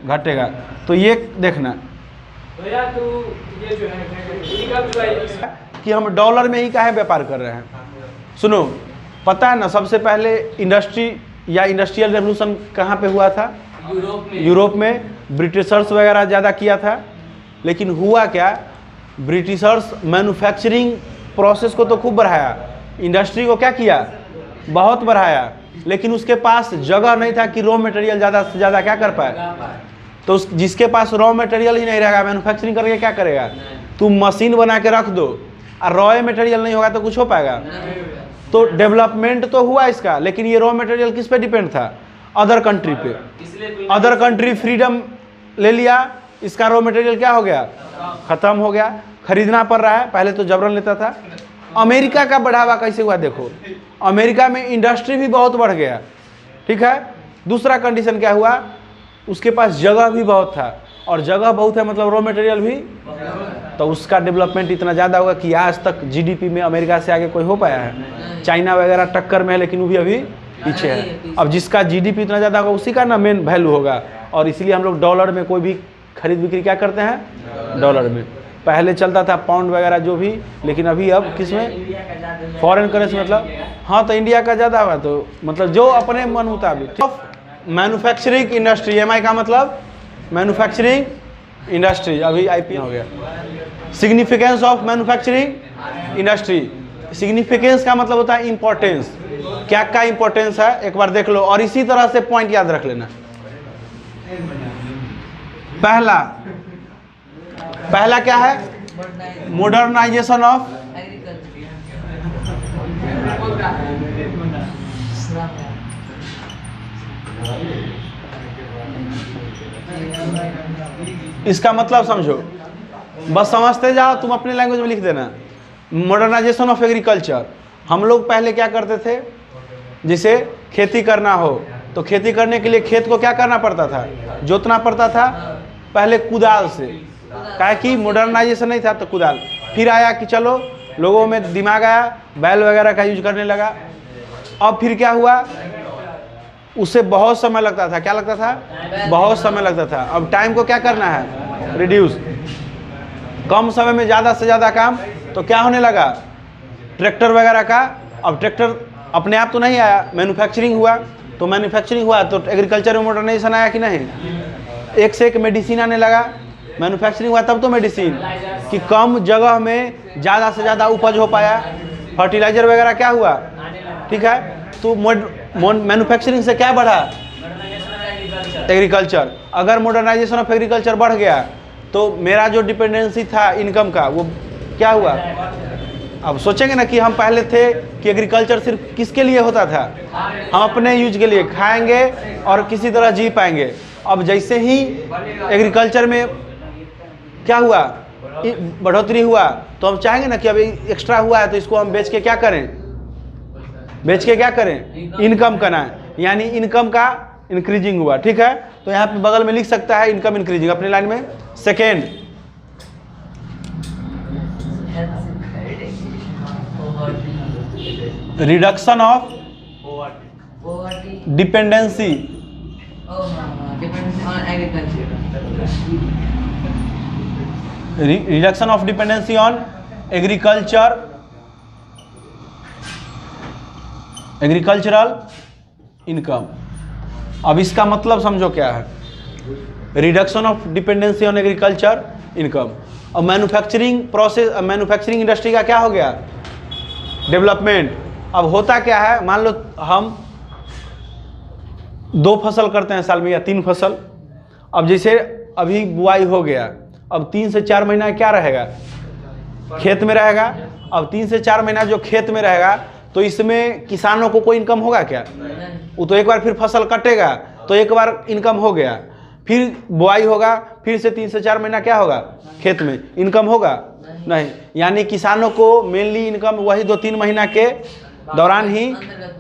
घटेगा। तो ये देखना कि हम डॉलर में ही काहे व्यापार कर रहे हैं। सुनो, पता है ना सबसे पहले इंडस्ट्री या इंडस्ट्रियल रेवोल्यूशन कहाँ पे हुआ था? यूरोप में। ब्रिटिशर्स वगैरह ज़्यादा किया था। लेकिन हुआ क्या? ब्रिटिशर्स मैन्युफैक्चरिंग प्रोसेस को तो खूब बढ़ाया, इंडस्ट्री को क्या किया? बहुत बढ़ाया। लेकिन उसके पास जगह नहीं था कि रॉ मटेरियल ज़्यादा से ज़्यादा क्या कर पाए। तो जिसके पास रॉ मटेरियल ही नहीं रहेगा, मैन्युफैक्चरिंग करके क्या करेगा? तुम मशीन बना के रख दो और रॉ मटेरियल नहीं होगा तो कुछ हो पाएगा? तो डेवलपमेंट तो हुआ इसका, लेकिन ये रॉ मटेरियल किस पे डिपेंड था? अदर कंट्री पे। अदर कंट्री फ्रीडम ले लिया, इसका रॉ मटेरियल क्या हो गया? ख़त्म हो गया, खरीदना पड़ रहा है। पहले तो जबरन लेता था। अमेरिका का बढ़ावा कैसे हुआ देखो, अमेरिका में इंडस्ट्री भी बहुत बढ़ गया। ठीक है। दूसरा कंडीशन क्या हुआ? उसके पास जगह भी बहुत था, और जगह बहुत है मतलब रॉ मटेरियल भी, तो उसका डेवलपमेंट इतना ज़्यादा होगा कि आज तक जीडीपी में अमेरिका से आगे कोई हो पाया है? चाइना वगैरह टक्कर में है, लेकिन वो भी अभी पीछे है। अब जिसका जीडीपी इतना ज़्यादा होगा उसी का ना मेन वैल्यू होगा। और इसलिए हम लोग डॉलर में कोई भी खरीद बिक्री क्या करते हैं? डॉलर में। पहले चलता था पाउंड वगैरह जो भी, लेकिन अभी अब किस में? फॉरेन करेंसी मतलब। हाँ, तो इंडिया का ज़्यादा हुआ तो मतलब जो अपने मन मुताबिक। मैन्युफैक्चरिंग इंडस्ट्री, एमआई का मतलब मैन्युफैक्चरिंग इंडस्ट्री। अभी आईपीओ हो गया। Significance of manufacturing industry, significance का मतलब होता है इंपॉर्टेंस, क्या इंपॉर्टेंस है एक बार देख लो, और इसी तरह से पॉइंट याद रख लेना। पहला क्या है? मॉडर्नाइजेशन ऑफ इसका मतलब समझो, बस समझते जाओ, तुम अपने लैंग्वेज में लिख देना। मॉडर्नाइजेशन ऑफ एग्रीकल्चर, हम लोग पहले क्या करते थे, जिसे खेती करना हो तो खेती करने के लिए खेत को क्या करना पड़ता था? जोतना पड़ता था पहले कुदाल से, क्या कि मॉडर्नाइजेशन नहीं था तो कुदाल। फिर आया कि चलो लोगों में दिमाग आया, बैल वगैरह का यूज करने लगा। अब फिर क्या हुआ, उससे बहुत समय लगता था, क्या लगता था? बहुत समय लगता था। अब टाइम को क्या करना है? रिड्यूस, कम समय में ज़्यादा से ज़्यादा काम। तो क्या होने लगा? ट्रैक्टर वगैरह का। अब ट्रैक्टर अपने आप तो नहीं आया, मैन्युफैक्चरिंग हुआ। तो मैन्युफैक्चरिंग हुआ तो एग्रीकल्चर में मॉडर्नाइजेशन आया कि नहीं? एक से एक मेडिसिन आने लगा, मैन्युफैक्चरिंग हुआ तब तो मेडिसिन, कि कम जगह में ज़्यादा से ज़्यादा उपज हो पाया। फर्टिलाइजर वगैरह क्या हुआ? ठीक है, तो मैन्युफैक्चरिंग से क्या बढ़ा? एग्रीकल्चर। अगर मॉडर्नाइजेशन ऑफ एग्रीकल्चर बढ़ गया तो मेरा जो डिपेंडेंसी था इनकम का वो क्या हुआ? अब सोचेंगे ना कि हम पहले थे कि एग्रीकल्चर सिर्फ किसके लिए होता था? हम अपने यूज के लिए खाएंगे और किसी तरह जी पाएंगे। अब जैसे ही एग्रीकल्चर में क्या हुआ, बढ़ोतरी हुआ, तो हम चाहेंगे ना कि अब एक्स्ट्रा हुआ है तो इसको हम बेच के क्या करें? बेच के क्या करें? इनकम करना, यानी इनकम का इंक्रीजिंग हुआ। ठीक है, तो यहाँ पे बगल में लिख सकता है इनकम इंक्रीजिंग अपनी लाइन में। Second, reduction of dependency reduction of dependency on agricultural income. अब इसका मतलब समझो क्या है, reduction of dependency on agriculture income. और मैन्युफैक्चरिंग प्रोसेस, मैन्युफैक्चरिंग इंडस्ट्री का क्या हो गया? डेवलपमेंट। अब होता क्या है, मान लो हम 2 फसल करते हैं साल में या 3 फसल। अब जैसे अभी बुआई हो गया, अब 3 से 4 महीना क्या रहेगा? खेत में रहेगा। अब 3 से 4 महीना जो खेत में रहेगा तो इसमें किसानों को कोई इनकम होगा क्या? वो तो एक बार फिर फसल कटेगा तो एक बार इनकम हो गया, फिर बुआई होगा, फिर से 3 से 4 महीना क्या होगा? खेत में इनकम होगा नहीं। यानी किसानों को मेनली इनकम वही 2-3 महीना के दौरान ही,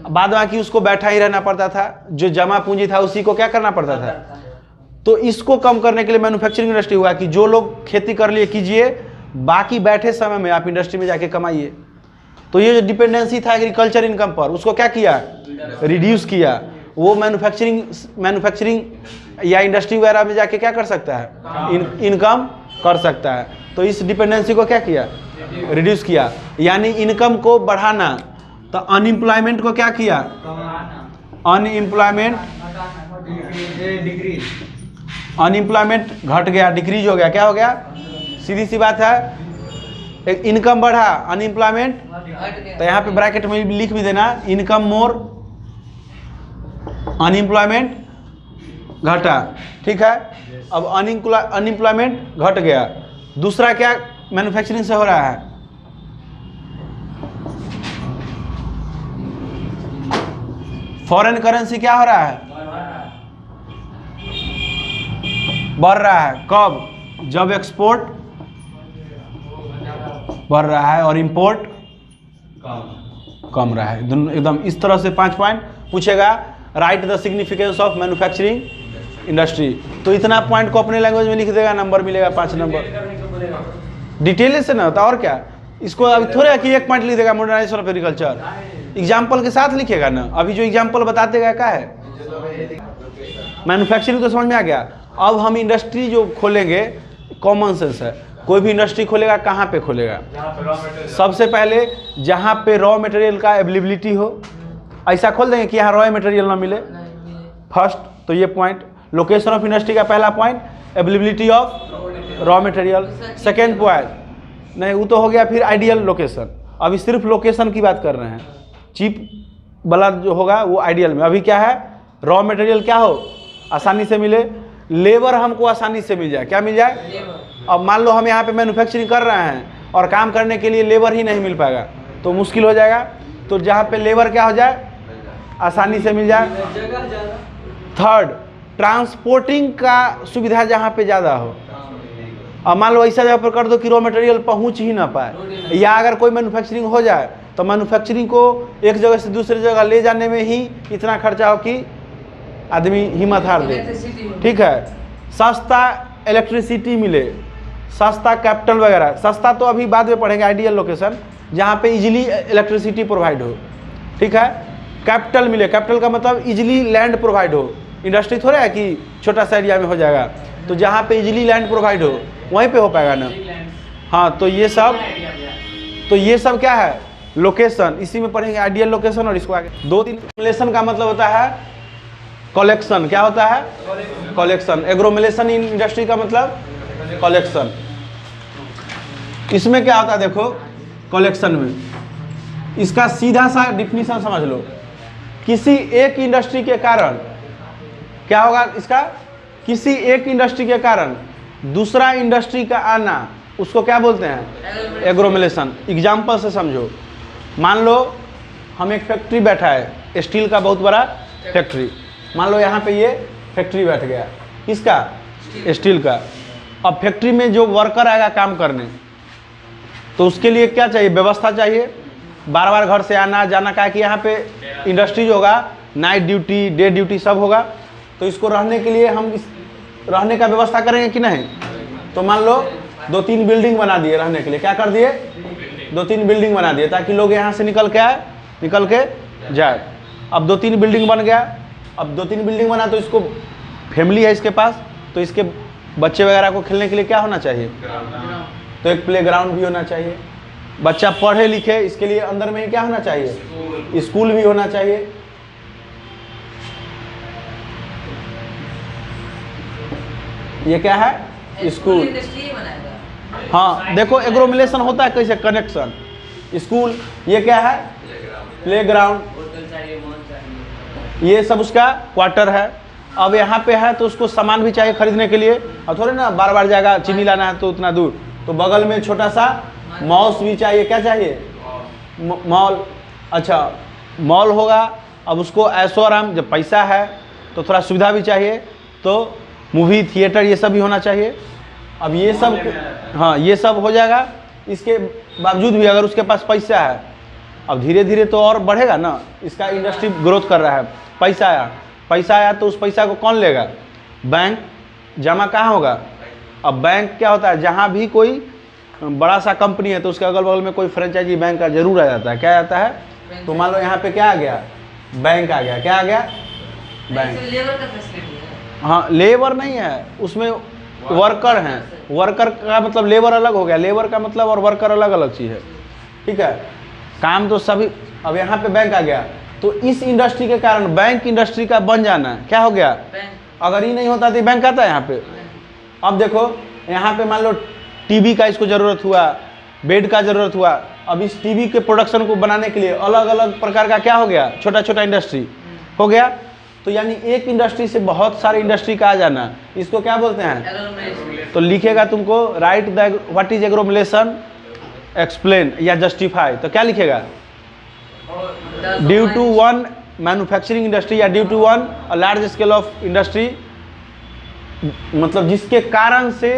बाद बाकी उसको बैठा ही रहना पड़ता था, जो जमा पूंजी था उसी को क्या करना पड़ता था। तो इसको कम करने के लिए मैन्युफैक्चरिंग इंडस्ट्री हुआ कि जो लोग खेती कर लिए कीजिए, बाकी बैठे समय में आप इंडस्ट्री में जाके कमाइए। तो ये जो डिपेंडेंसी था एग्रीकल्चर इनकम पर, उसको क्या किया? रिड्यूस किया। वो मैन्युफैक्चरिंग या इंडस्ट्री वगैरह में जाके क्या कर सकता है? इनकम कर सकता है। तो इस डिपेंडेंसी को क्या किया? रिड्यूस किया, यानी इनकम को बढ़ाना। तो अनएम्प्लॉयमेंट को क्या किया? अनएम्प्लॉयमेंट घट गया, डिक्रीज हो गया। क्या हो गया? सीधी सी बात है, इनकम बढ़ा, अनएम्प्लॉयमेंट। तो यहाँ पे ब्रैकेट में लिख भी देना, इनकम मोर, अनएम्प्लॉयमेंट घटा। ठीक है, अब अनएम्प्लॉयमेंट घट गया। दूसरा क्या मैन्युफैक्चरिंग से हो रहा है? फॉरेन करेंसी क्या हो रहा है? बढ़ रहा है। कब? जब एक्सपोर्ट बढ़ रहा है और इंपोर्ट कम रहा है। दोनों एकदम इस तरह से 5 पॉइंट पूछेगा। Right the significance of manufacturing industry. तो इतना पॉइंट को अपने लैंग्वेज में लिख देगा, नंबर मिलेगा 5 नंबर। डिटेल से ना, तो और क्या, इसको अभी थोड़ा कि 1 पॉइंट लिख देगा मॉडर्नाइजेशन ऑफ एग्रीकल्चर, एग्जाम्पल के साथ लिखेगा ना। अभी जो एग्जाम्पल बताते गए क्या है? मैन्युफैक्चरिंग तो समझ में आ गया। अब हम इंडस्ट्री जो खोलेंगे, कॉमन सेंस है, कोई भी इंडस्ट्री खोलेगा कहाँ पे खोलेगा? सबसे पहले जहाँ पे रॉ मटेरियल का अवेलेबिलिटी हो, ऐसा खोल देंगे कि यहाँ रॉ मटेरियल ना मिले। फर्स्ट तो ये पॉइंट, लोकेशन ऑफ इंडस्ट्री का पहला point availability of raw material. Second point नहीं, वो तो हो गया फिर आइडियल लोकेशन। अभी सिर्फ लोकेशन की बात कर रहे हैं। चीप वाला जो होगा वो आइडियल में। अभी क्या है, रॉ मटेरियल क्या हो, आसानी से मिले, लेबर हमको आसानी से मिल जाए। क्या मिल जाए? लेबर। अब मान लो हम यहाँ पे मैन्युफैक्चरिंग कर रहे हैं और काम करने के लिए लेबर ही नहीं मिल पाएगा तो मुश्किल हो जाएगा। तो जहाँ पे लेबर क्या हो जाए, आसानी से मिल जाए। जगह ज्यादा। थर्ड, ट्रांसपोर्टिंग का सुविधा जहाँ पे ज़्यादा हो। अब मान लो ऐसा जगह पर कर दो कि रॉ मटेरियल पहुँच ही ना पाए, या अगर कोई मैन्युफैक्चरिंग हो जाए तो मैन्युफैक्चरिंग को एक जगह से दूसरी जगह ले जाने में ही इतना खर्चा हो कि आदमी हिम्मत हार दे। ठीक है, सस्ता इलेक्ट्रिसिटी मिले, सस्ता कैपिटल वगैरह। सस्ता तो अभी बाद में पढ़ेंगे, आइडियल लोकेशन जहाँ पे इजीली इलेक्ट्रिसिटी प्रोवाइड हो। ठीक है, कैपिटल मिले, कैपिटल का मतलब इजीली लैंड प्रोवाइड हो। इंडस्ट्री थोड़ा है कि छोटा सा एरिया में हो जाएगा, तो जहाँ पे इजीली लैंड प्रोवाइड हो वहीं पे हो पाएगा ना। हाँ, तो ये सब क्या है, लोकेशन। इसी में पढ़ेंगे आइडियल लोकेशन और इसको आगे 2-3। एग्रोमोलेशन का मतलब होता है कलेक्शन। क्या होता है? कलेक्शन। एग्रोमोलेशन इन इंडस्ट्री का मतलब कलेक्शन। इसमें क्या होता है देखो, कलेक्शन में इसका सीधा सा डिफिनीशन समझ लो। किसी एक इंडस्ट्री के कारण क्या होगा, इसका किसी एक इंडस्ट्री के कारण दूसरा इंडस्ट्री का आना, उसको क्या बोलते हैं? एग्रोमोलेशन। एग्जाम्पल से समझो, मान लो हम एक फैक्ट्री बैठा है, स्टील का बहुत बड़ा फैक्ट्री। मान लो यहाँ पे ये फैक्ट्री बैठ गया, किसका? स्टील का। अब फैक्ट्री में जो वर्कर आएगा काम करने, तो उसके लिए क्या चाहिए? व्यवस्था चाहिए। बार बार घर से आना जाना का, कि यहाँ पे इंडस्ट्री जो होगा नाइट ड्यूटी डे ड्यूटी सब होगा, तो इसको रहने के लिए हम रहने का व्यवस्था करेंगे कि नहीं? तो मान लो 2-3 बिल्डिंग बना दिए रहने के लिए। क्या कर दिए? 2-3 बिल्डिंग बना दिए ताकि लोग यहाँ से निकल के आए, निकल के जाए। अब 2-3 बिल्डिंग बन गया। अब 2-3 बिल्डिंग बना तो इसको फैमिली है इसके पास, तो इसके बच्चे वगैरह को खेलने के लिए क्या होना चाहिए? तो एक प्लेग्राउंड भी होना चाहिए। बच्चा पढ़े लिखे, इसके लिए अंदर में ही क्या होना चाहिए? स्कूल भी होना चाहिए। ये क्या है? स्कूल। हाँ देखो, एग्रोमोलेशन होता है कैसे, कनेक्शन। स्कूल, ये क्या है? प्लेग्राउंड। ये सब उसका क्वार्टर है। अब यहाँ पे है तो उसको सामान भी चाहिए खरीदने के लिए, और थोड़े ना बार बार जाएगा, चीनी लाना है तो उतना दूर, तो बगल में छोटा सा मॉल भी चाहिए। क्या चाहिए? मॉल। अच्छा, मॉल होगा। अब उसको ऐशो आराम, जब पैसा है तो थोड़ा सुविधा भी चाहिए, तो मूवी थिएटर ये सब भी होना चाहिए। अब ये सब, हाँ ये सब हो जाएगा। इसके बावजूद भी अगर उसके पास पैसा है, अब धीरे धीरे तो और बढ़ेगा ना, इसका इंडस्ट्री ग्रोथ कर रहा है, पैसा आया तो उस पैसा को कौन लेगा? बैंक। जमा कहाँ होगा? अब बैंक क्या होता है, जहाँ भी कोई बड़ा सा कंपनी है तो उसके अगल बगल में कोई फ्रेंचाइजी बैंक का जरूर आ जाता है। क्या आता है? तो मान लो यहाँ पे क्या आ गया? बैंक आ गया। क्या आ गया? बैंक। लेबर का फैसिलिटी है। हाँ, लेबर नहीं है उसमें, वर्कर हैं। वर्कर का मतलब लेबर अलग हो गया, लेबर का मतलब और वर्कर अलग अलग चीज़ है। ठीक है, काम तो सभी। अब यहाँ पे बैंक आ गया, तो इस इंडस्ट्री के कारण बैंक इंडस्ट्री का बन जाना क्या हो गया? अगर ये नहीं होता तो बैंक आता है यहाँ पे। अब देखो यहाँ पे मान लो टीवी का इसको ज़रूरत हुआ, बेड का ज़रूरत हुआ। अब इस टीवी के प्रोडक्शन को बनाने के लिए अलग अलग प्रकार का क्या हो गया? छोटा छोटा इंडस्ट्री हो गया। तो यानी एक इंडस्ट्री से बहुत सारे इंडस्ट्री का आ जाना, इसको क्या बोलते हैं? तो लिखेगा तुमको, write the what is agglomeration, explain या जस्टिफाई। तो क्या लिखेगा? Due to one manufacturing industry या due to one large scale of industry, मतलब जिसके कारण से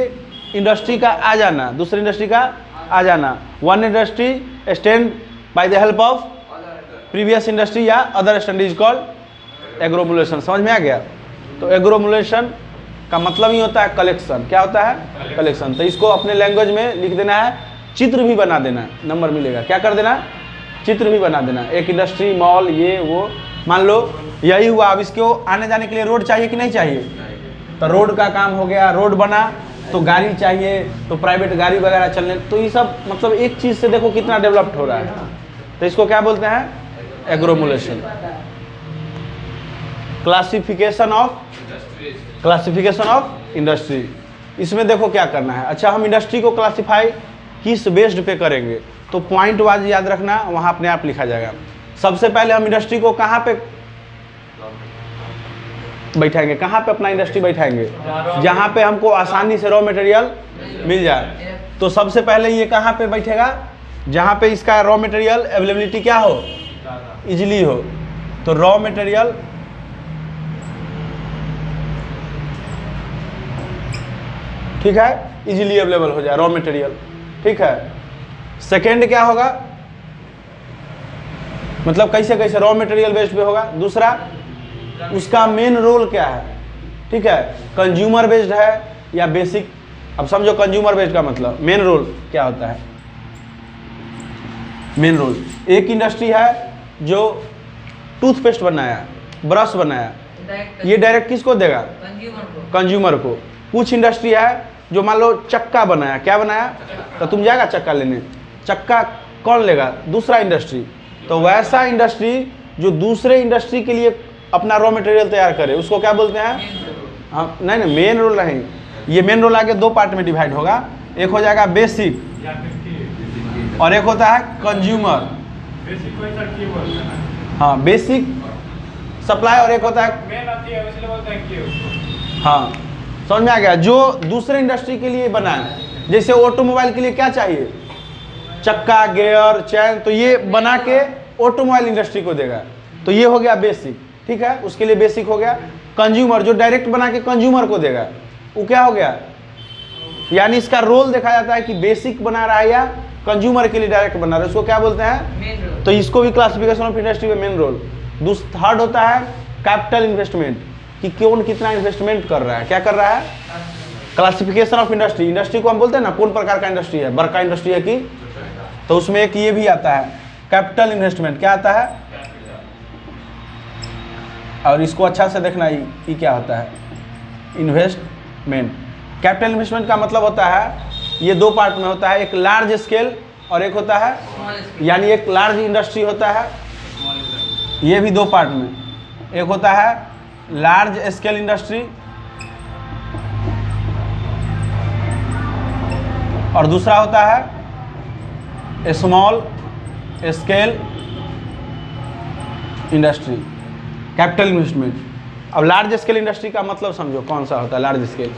इंडस्ट्री का आ जाना, दूसरी इंडस्ट्री का आ जाना। One industry stand by the help of previous industry या अदर स्टैंड कॉल्ड एग्रोमोलेशन। समझ में आ गया? तो एग्रोमोलेशन का मतलब ही होता है कलेक्शन। क्या होता है? कलेक्शन। तो इसको अपने लैंग्वेज में लिख देना है, चित्र भी बना देना, नंबर मिलेगा। क्या कर देना? चित्र भी बना देना। एक इंडस्ट्री, मॉल, ये वो, मान लो यही हुआ। अब इसको आने जाने के लिए रोड चाहिए कि नहीं चाहिए? तो रोड का काम हो गया, रोड बना तो गाड़ी चाहिए, तो प्राइवेट गाड़ी वगैरह चलने, तो ये सब मतलब एक चीज़ से देखो कितना डेवलप्ड हो रहा है। तो इसको क्या बोलते हैं? एग्रोमोलेशन। Classification of industry. इसमें देखो क्या करना है। अच्छा, हम इंडस्ट्री को क्लासिफाई किस बेस्ड पे करेंगे, तो पॉइंट वाइज याद रखना, वहाँ अपने आप लिखा जाएगा। सबसे पहले हम इंडस्ट्री को कहाँ पे बैठाएंगे, कहाँ पे अपना इंडस्ट्री बैठाएंगे, जहाँ पे हमको आसानी से रॉ मटेरियल मिल जाए। तो सबसे पहले ये कहाँ पे बैठेगा, जहाँ पे इसका रॉ मटेरियल अवेलेबिलिटी क्या हो, इजीली हो। तो रॉ मटेरियल ठीक है, इजीली अवेलेबल हो जाए रॉ मटेरियल, ठीक है। सेकेंड क्या होगा, मतलब कैसे कैसे रॉ मटेरियल बेस्ड पे होगा। दूसरा, उसका मेन रोल क्या है, ठीक है, कंज्यूमर बेस्ड है या बेसिक। अब समझो कंज्यूमर बेस्ड का मतलब मेन रोल क्या होता है। मेन रोल, एक इंडस्ट्री है जो टूथपेस्ट बनाया, ब्रश बनाया, ये डायरेक्ट किसको देगा, कंज्यूमर को। कुछ इंडस्ट्री है जो मान लो चक्का बनाया, क्या बनाया, तो तुम जाएगा चक्का लेने, चक्का कौन लेगा, दूसरा इंडस्ट्री। तो वैसा इंडस्ट्री जो दूसरे इंडस्ट्री के लिए अपना रॉ मटेरियल तैयार करे, उसको क्या बोलते हैं। हाँ नहीं नहीं, मेन रोल नहीं, ये मेन रोल आगे दो पार्ट में डिवाइड होगा। एक हो जाएगा बेसिक और एक होता है कंज्यूमर। हाँ बेसिक सप्लाई और एक होता है, हाँ समझ में आ गया, जो दूसरे इंडस्ट्री के लिए बना है। जैसे ऑटोमोबाइल के लिए क्या चाहिए, चक्का, गियर, चैन, तो ये बना के ऑटोमोबाइल इंडस्ट्री को देगा, तो ये हो गया बेसिक, ठीक है, उसके लिए बेसिक हो गया। कंज्यूमर जो डायरेक्ट बना के कंज्यूमर को देगा, वो क्या हो गया, यानी इसका रोल देखा जाता है कि बेसिक बना रहा है या कंज्यूमर के लिए डायरेक्ट बना रहा है, उसको क्या बोलते हैं। तो इसको भी क्लासिफिकेशन ऑफ इंडस्ट्री में मेन रोल। थर्ड होता है कैपिटल इन्वेस्टमेंट, कि कौन कितना इन्वेस्टमेंट कर रहा है, क्या कर रहा है, क्लासिफिकेशन ऑफ इंडस्ट्री। इंडस्ट्री को हम बोलते हैं ना कौन प्रकार का इंडस्ट्री है, बड़का इंडस्ट्री है कि, तो उसमें एक ये भी आता है कैपिटल इन्वेस्टमेंट, क्या आता है, और इसको अच्छा से देखना ही क्या होता है, इन्वेस्टमेंट। कैपिटल इन्वेस्टमेंट का मतलब होता है, ये दो पार्ट में होता है, एक लार्ज स्केल और एक होता है, यानी एक लार्ज इंडस्ट्री होता है, ये भी दो पार्ट में, एक होता है लार्ज स्केल इंडस्ट्री और दूसरा होता है small scale industry. Capital investment. अब लार्ज स्केल इंडस्ट्री का मतलब समझो कौन सा होता है। लार्ज स्केल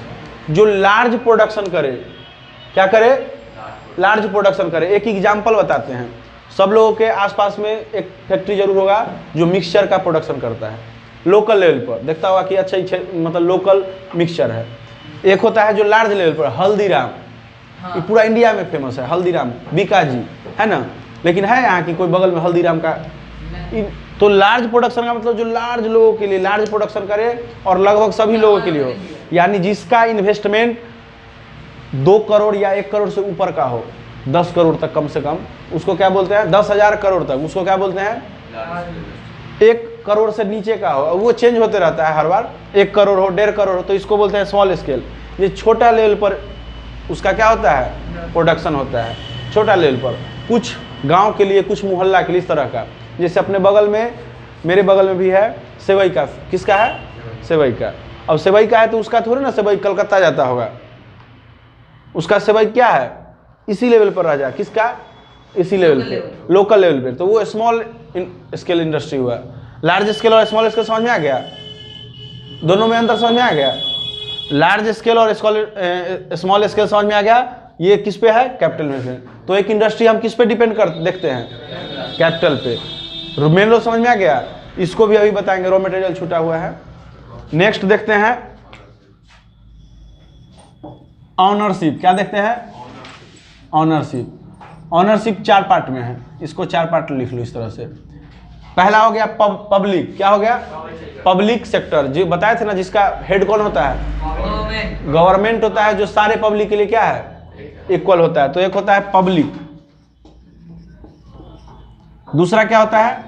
जो लार्ज प्रोडक्शन करे, क्या करे, लार्ज प्रोडक्शन करे। एक एग्जांपल बताते हैं, सब लोगों के आसपास में एक फैक्ट्री जरूर होगा जो मिक्सचर का प्रोडक्शन करता है, लोकल लेवल पर देखता होगा कि अच्छा मतलब लोकल मिक्सचर है। एक होता है जो लार्ज लेवल पर, हल्दीराम, ये पूरा इंडिया में फेमस है हल्दीराम, बीकाजी है ना, लेकिन है यहाँ की कोई बगल में हल्दीराम का। तो लार्ज प्रोडक्शन का मतलब जो लार्ज लोगों के लिए लार्ज प्रोडक्शन करे और लगभग सभी लोगों के लिए हो, यानी जिसका इन्वेस्टमेंट 2 करोड़ या 1 करोड़ से ऊपर का हो, 10 करोड़ तक कम से कम, उसको क्या बोलते हैं, 10,000 करोड़ तक, उसको क्या बोलते हैं, 1 करोड़ से नीचे का हो, वो चेंज होते रहता है हर बार, 1 करोड़ हो, 1.5 करोड़ हो, तो इसको बोलते हैं स्मॉल स्केल। ये छोटा लेवल पर उसका क्या होता है, प्रोडक्शन होता है छोटा लेवल पर, कुछ गांव के लिए, कुछ मोहल्ला के लिए, इस तरह का। जैसे अपने बगल में, मेरे बगल में भी है सेवई का, किसका है, सेवई का। अब सेवई का है तो उसका थोड़ी ना सेवई कलकत्ता जाता होगा, उसका सेवई क्या है, इसी लेवल पर रह जाए, किसका, इसी लेवल पे, लोकल लेवल पे। तो वो स्मॉल स्केल इंडस्ट्री हुआ। लार्ज स्केल और स्मॉल स्केल समझ में आ गया, दोनों में अंतर समझ में आ गया। लार्ज स्केल और स्मॉल स्केल समझ में आ गया। ये किस पे है, कैपिटल में। तो एक इंडस्ट्री हम किस पे डिपेंड कर देखते हैं, कैपिटल पे। मेन रोल समझ में आ गया। इसको भी अभी बताएंगे, रॉ मटेरियल छूटा हुआ है। नेक्स्ट देखते हैं ऑनरशिप। क्या देखते हैं, ऑनरशिप। ऑनरशिप 4 पार्ट में है, इसको 4 पार्ट लिख लो इस तरह से। पहला हो गया पब्लिक, क्या हो गया, पब्लिक सेक्टर, जो बताए थे ना, जिसका हेड कौन होता है, गवर्नमेंट होता है, जो सारे पब्लिक के लिए क्या है, इक्वल होता है। तो एक होता है पब्लिक। दूसरा क्या होता है,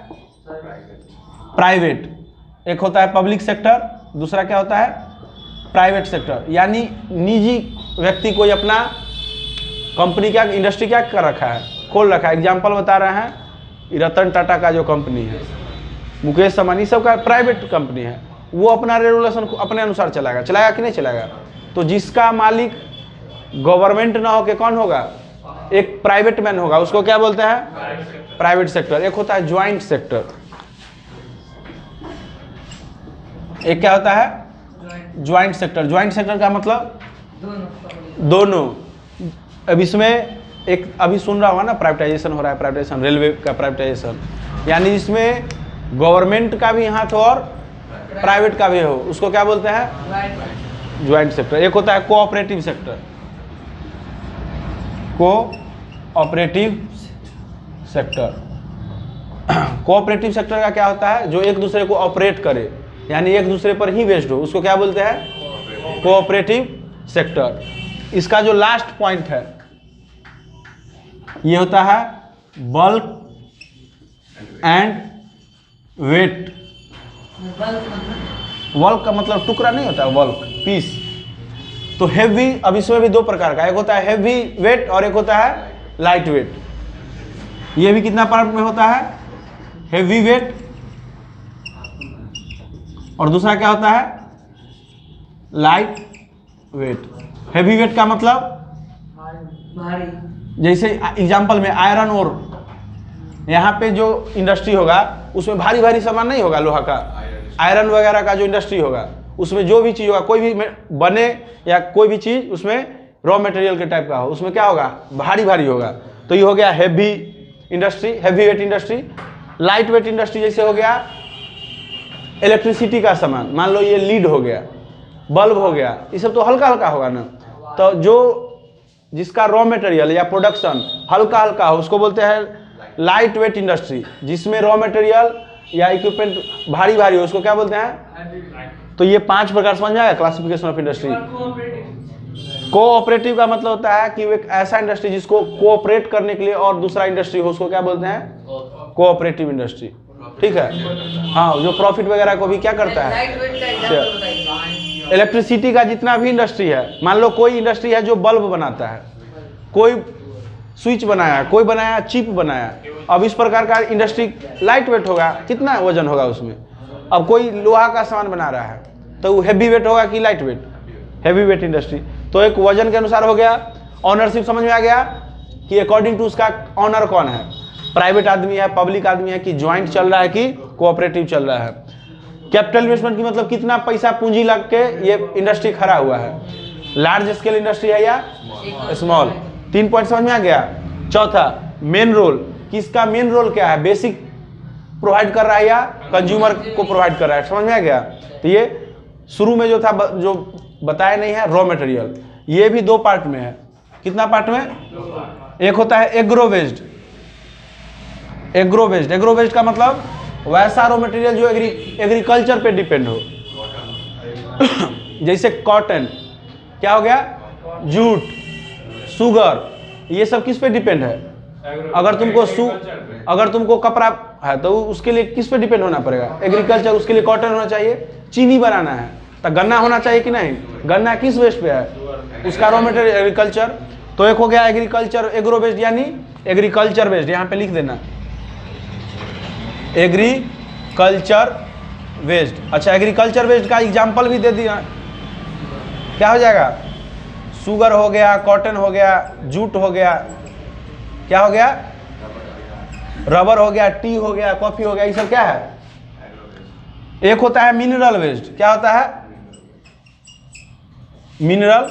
प्राइवेट। एक होता है पब्लिक सेक्टर, दूसरा क्या होता है, प्राइवेट सेक्टर, यानी निजी व्यक्ति कोई अपना कंपनी, क्या इंडस्ट्री क्या कर रखा है, खोल रखा है। एग्जाम्पल बता रहे हैं, रतन टाटा का जो कंपनी है, मुकेश अंबानी, सब का प्राइवेट कंपनी है, वो अपना रेगुलेशन अपने अनुसार चलाएगा, चलाएगा कि नहीं चलाएगा। तो जिसका मालिक गवर्नमेंट ना हो के कौन होगा, एक प्राइवेट मैन होगा, उसको क्या बोलते हैं? Private sector. एक होता है ज्वाइंट सेक्टर। एक क्या होता है? Joint sector. ज्वाइंट सेक्टर का मतलब दोनों। अब इसमें एक अभी सुन रहा होगा ना, प्राइवेटाइजेशन हो रहा है, प्राइवेटाइजेशन, रेलवे का प्राइवेटाइजेशन, यानी इसमें गवर्नमेंट का भी हाथ हो और प्राइवेट का भी हो, उसको क्या बोलते हैं? Joint sector. एक होता है cooperative sector. Cooperative sector. Cooperative sector का क्या होता है? जो एक दूसरे को ऑपरेट करे, यानी एक दूसरे पर ही बेस्ड हो, उसको क्या बोलते हैं? Cooperative sector. इसका जो लास्ट पॉइंट है ये होता है बल्क एंड वेट। बल्क का मतलब टुकड़ा नहीं होता, बल्क पीस। तो हेवी, अब इसमें भी दो प्रकार का, एक होता है हेवी वेट और एक होता है लाइट वेट। ये भी कितना पार्ट में होता है? Heavy weight. और दूसरा क्या होता है? Light weight. हेवी वेट का मतलब भारी, जैसे एग्जांपल में आयरन ओर, यहाँ पे जो इंडस्ट्री होगा उसमें भारी भारी सामान नहीं होगा, लोहा का, आयरन वगैरह का जो इंडस्ट्री होगा उसमें जो भी चीज़ होगा, कोई भी बने या कोई भी चीज़ उसमें रॉ मटेरियल के टाइप का हो, उसमें क्या होगा? भारी भारी होगा। तो ये हो गया heavy industry, heavy weight industry. Light weight industry जैसे हो गया इलेक्ट्रिसिटी का सामान, मान लो ये लीड हो गया, बल्ब हो गया, ये सब तो हल्का हल्का होगा ना। तो जो जिसका रॉ मटेरियल या प्रोडक्शन हल्का हल्का हो उसको बोलते हैं लाइट वेट इंडस्ट्री। जिसमें रॉ मटेरियल या इक्विपमेंट भारी भारी हो उसको क्या बोलते हैं? तो ये 5 प्रकार समझ आया क्लासिफिकेशन ऑफ इंडस्ट्री। कोऑपरेटिव का मतलब होता है कि वो एक ऐसा इंडस्ट्री जिसको कोऑपरेट करने के लिए और दूसरा इंडस्ट्री हो, उसको क्या बोलते हैं? Cooperative industry. ठीक है। हाँ, जो प्रॉफिट वगैरह को भी क्या करता है? लाइट वेट का एग्जांपल बताइए। इलेक्ट्रिसिटी का जितना भी इंडस्ट्री है, मान लो कोई इंडस्ट्री है जो बल्ब बनाता है, कोई स्विच बनाया, कोई बनाया चिप बनाया। अब इस प्रकार का इंडस्ट्री लाइट वेट होगा, कितना वजन होगा उसमें? अब कोई लोहा का सामान बना रहा है तो वो हैवी वेट होगा कि light weight? Heavy weight industry. तो एक वजन के अनुसार हो गया। ऑनरशिप समझ में आ गया कि अकॉर्डिंग टू उसका ऑनर कौन है, प्राइवेट आदमी है, पब्लिक आदमी है, कि ज्वाइंट चल रहा है कि कोऑपरेटिव चल रहा है। कैपिटल इन्वेस्टमेंट की मतलब कितना पैसा पूंजी लग के ये इंडस्ट्री खड़ा हुआ है, लार्ज स्केल इंडस्ट्री है या स्मॉल। 3 पॉइंट समझ में आ गया। चौथा, मेन रोल, किसका मेन रोल क्या है? बेसिक प्रोवाइड कर रहा है या कंज्यूमर को प्रोवाइड कर रहा है? समझ में आ गया। तो ये शुरू में जो था, जो बताया नहीं है, रॉ मटेरियल, ये भी 2 पार्ट में है। कितना पार्ट में? एक होता है agro based. Agro based, agro based का मतलब वैसा रॉ मटेरियल जो एग्रीकल्चर पे डिपेंड हो। जैसे कॉटन, क्या हो गया? जूट, शुगर, ये सब किस पे डिपेंड है? अगर तुमको कपड़ा है तो उसके लिए किस पे डिपेंड होना पड़ेगा? एग्रीकल्चर। उसके लिए कॉटन होना चाहिए, चीनी बनाना है तो गन्ना होना चाहिए कि नहीं? गन्ना किस बेस पे है? उसका रॉ मटेरियल एग्रीकल्चर। तो एक हो गया एग्रीकल्चर, एग्रो बेस्ड यानी एग्रीकल्चर बेस्ड। यहाँ पे लिख देना एग्रीकल्चर बेस्ड। अच्छा, एग्रीकल्चर बेस्ड का एग्जाम्पल भी दे दिया, क्या हो जाएगा? शुगर हो गया, कॉटन हो गया, जूट हो गया, क्या हो गया? रबर हो गया, टी हो गया, कॉफी हो गया, ये सब क्या है? एक होता है मिनरल बेस्ड। क्या होता है? Mineral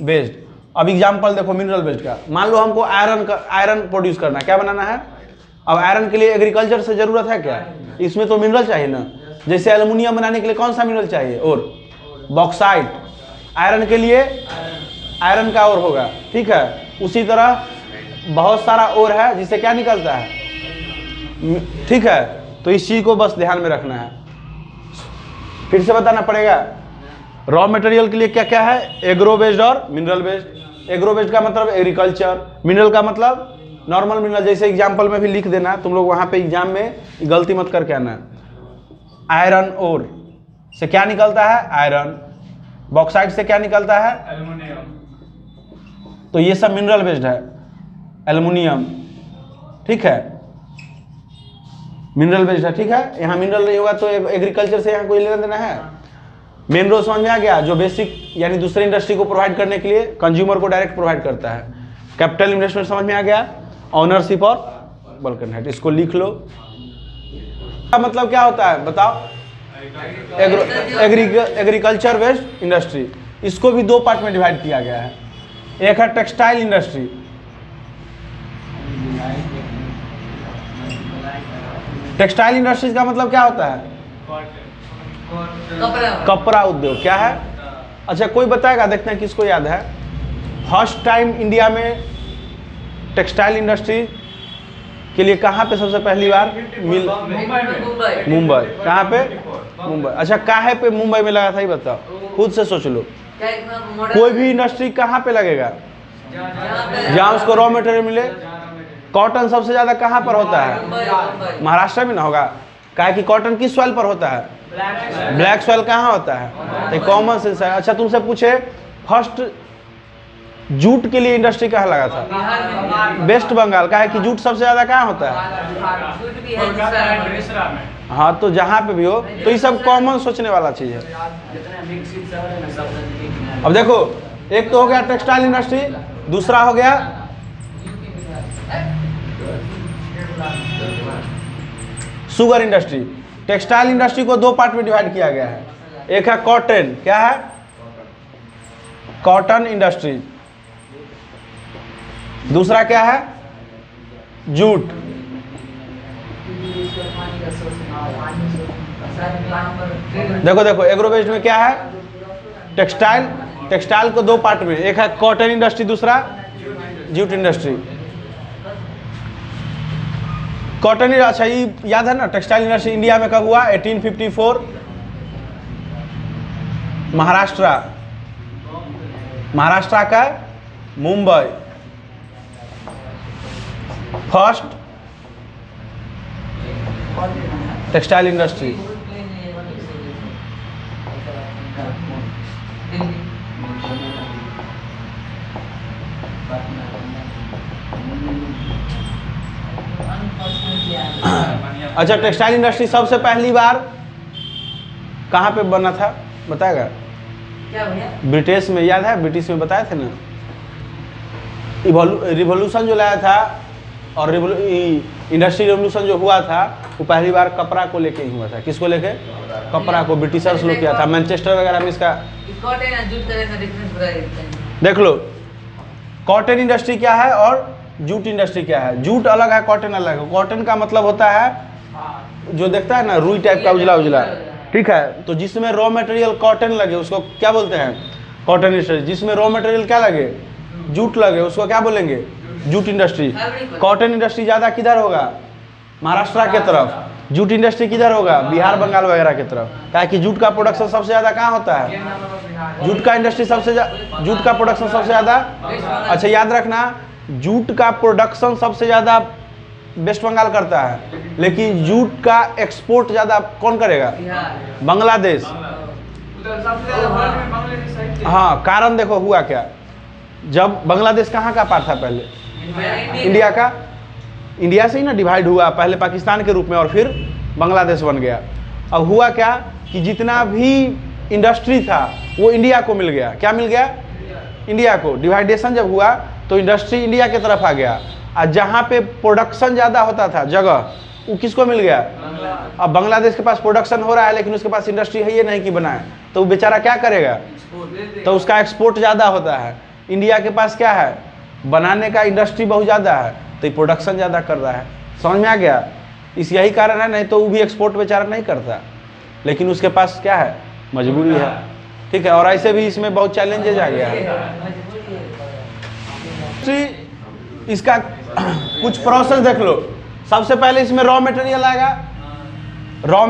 based. अब एग्जाम्पल देखो मिनरल बेस्ड का। मान लो हमको आयरन प्रोड्यूस करना है, क्या बनाना है? अब आयरन के लिए एग्रीकल्चर से जरूरत है क्या? इसमें तो मिनरल चाहिए ना। जैसे एल्युमिनियम बनाने के लिए कौन सा मिनरल चाहिए? और बॉक्साइट। आयरन के लिए आयरन का और होगा, ठीक है। उसी तरह बहुत सारा और है जिससे क्या निकलता है, ठीक है। तो इस चीज को बस ध्यान में रखना है, फिर से बताना पड़ेगा। रॉ मटेरियल के लिए क्या क्या है? एग्रो बेस्ड और मिनरल बेस्ड। एग्रो बेस्ड का मतलब एग्रीकल्चर, मिनरल का मतलब नॉर्मल मिनरल। जैसे एग्जाम्पल में भी लिख देना, तुम लोग वहां पे एग्जाम में गलती मत करके आना। आयरन ओर से क्या निकलता है? आयरन। बॉक्साइट से क्या निकलता है? एल्युमिनियम। तो ये सब मिनरल बेस्ड है। एल्युमिनियम, ठीक है, मिनरल बेस्ड है, ठीक है। यहाँ मिनरल नहीं होगा तो एग्रीकल्चर से यहाँ कोई लेना देना है? मेन रोल समझ में आ गया, जो बेसिक यानी दूसरे इंडस्ट्री को प्रोवाइड करने के लिए कंज्यूमर को डायरेक्ट प्रोवाइड करता है। कैपिटल इन्वेस्टमेंट समझ में आ गया, ऑनरशिप और बल्क हेड, इसको लिख लो। का मतलब क्या होता है बताओ? एग्रीकल्चर वेस्ट इंडस्ट्री, इसको भी दो पार्ट में डिवाइड किया गया है। एक है टेक्सटाइल इंडस्ट्री, टेक्सटाइल इंडस्ट्रीज का मतलब क्या होता है? कपड़ा उद्योग। क्या है? अच्छा कोई बताएगा, देखते हैं किसको याद है। फर्स्ट टाइम इंडिया में टेक्सटाइल इंडस्ट्री के लिए कहाँ पे सबसे पहली बार मिल? मुंबई। कहाँ पे? मुंबई। अच्छा काहे पे मुंबई में लगा था ये बताओ, खुद से सोच लो। कोई भी इंडस्ट्री कहाँ पे लगेगा? जहाँ उसको रॉ मटेरियल मिले। कॉटन सबसे ज्यादा कहाँ पर होता है? महाराष्ट्र में ना होगा, काहे कि कॉटन किस सॉइल पर होता है? ब्लैक सॉइल कहाँ होता है? तो कॉमन सेंस है। अच्छा तुमसे पूछे फर्स्ट जूट के लिए इंडस्ट्री कहाँ लगा था? वेस्ट बंगाल। का है कि जूट सबसे ज्यादा कहाँ होता है? हाँ तो जहाँ पे भी हो, तो ये सब कॉमन सोचने वाला चीज है। अब देखो, एक तो हो गया टेक्सटाइल इंडस्ट्री, दूसरा हो गया शुगर इंडस्ट्री। टेक्सटाइल इंडस्ट्री को दो पार्ट में डिवाइड किया गया है। एक है कॉटन, क्या है? Cotton industry. दूसरा क्या है? जूट। देखो देखो, एग्रोवेस्ट में क्या है? टेक्सटाइल। टेक्सटाइल को दो पार्ट में, एक है कॉटन इंडस्ट्री, दूसरा जूट इंडस्ट्री। कॉटन, अच्छा ये याद है ना, टेक्सटाइल इंडस्ट्री इंडिया में कब हुआ? 1854 महाराष्ट्र का मुंबई फर्स्ट टेक्सटाइल इंडस्ट्री। अच्छा टेक्सटाइल इंडस्ट्री सबसे पहली बार कहाँ पे बना था बताएगा? क्या भैया? ब्रिटिश में। याद है ब्रिटिश में बताए थे ना, रिवॉल्यूशन जो लाया था, और इंडस्ट्री रिवॉल्यूशन जो हुआ था वो पहली बार कपड़ा को लेके ही हुआ था। किसको लेके? कपड़ा को। ब्रिटिशर्स लोग किया था, मैनचेस्टर वगैरह में इसका। कॉटन और जूट का डिफरेंस बता देते हैं। देख लो, कॉटन इंडस्ट्री क्या है और जूट इंडस्ट्री क्या है। जूट अलग है, कॉटन अलग है। कॉटन का मतलब होता है जो देखता है ना रुई टाइप का, उजला उजला, ठीक है। तो जिसमें रॉ मटेरियल कॉटन लगे उसको क्या बोलते हैं? Cotton industry. जिसमें रॉ मटेरियल क्या लगे? जूट लगे, उसको क्या बोलेंगे? Jute industry. कॉटन इंडस्ट्री ज़्यादा किधर होगा? महाराष्ट्र के तरफ। जूट इंडस्ट्री किधर होगा? बिहार बंगाल वगैरह की तरफ। ताकि जूट का प्रोडक्शन सबसे ज़्यादा कहाँ होता है? जूट का इंडस्ट्री जूट का प्रोडक्शन सबसे ज़्यादा। अच्छा याद रखना, जूट का प्रोडक्शन सबसे ज़्यादा वेस्ट बंगाल करता है, लेकिन जूट का एक्सपोर्ट ज़्यादा कौन करेगा? बांग्लादेश। हाँ, कारण देखो हुआ क्या, जब बांग्लादेश कहाँ का पार्ट था पहले? इंडिया का। इंडिया से ही ना डिवाइड हुआ, पहले पाकिस्तान के रूप में और फिर बांग्लादेश बन गया। अब हुआ क्या कि जितना भी इंडस्ट्री था वो इंडिया को मिल गया। क्या मिल गया? इंडिया को। डिवाइडेशन जब हुआ तो इंडस्ट्री इंडिया की तरफ आ गया, और जहाँ पे प्रोडक्शन ज़्यादा होता था जगह, वो किसको मिल गया? अब बांग्लादेश के पास प्रोडक्शन हो रहा है लेकिन उसके पास इंडस्ट्री है ये नहीं कि बनाए, तो वो बेचारा क्या करेगा? तो उसका एक्सपोर्ट ज़्यादा होता है। इंडिया के पास क्या है? बनाने का इंडस्ट्री बहुत ज़्यादा है, तो प्रोडक्शन ज़्यादा कर रहा है। समझ में आ गया? इस यही कारण है, नहीं तो वो भी एक्सपोर्ट बेचारा नहीं करता, लेकिन उसके पास क्या है? मजबूरी है, ठीक है। और ऐसे भी इसमें बहुत चैलेंजेज आ गया है। इसका कुछ प्रोसेस देख लो। सबसे पहले इसमें रॉ मटेरियल आएगा। रॉ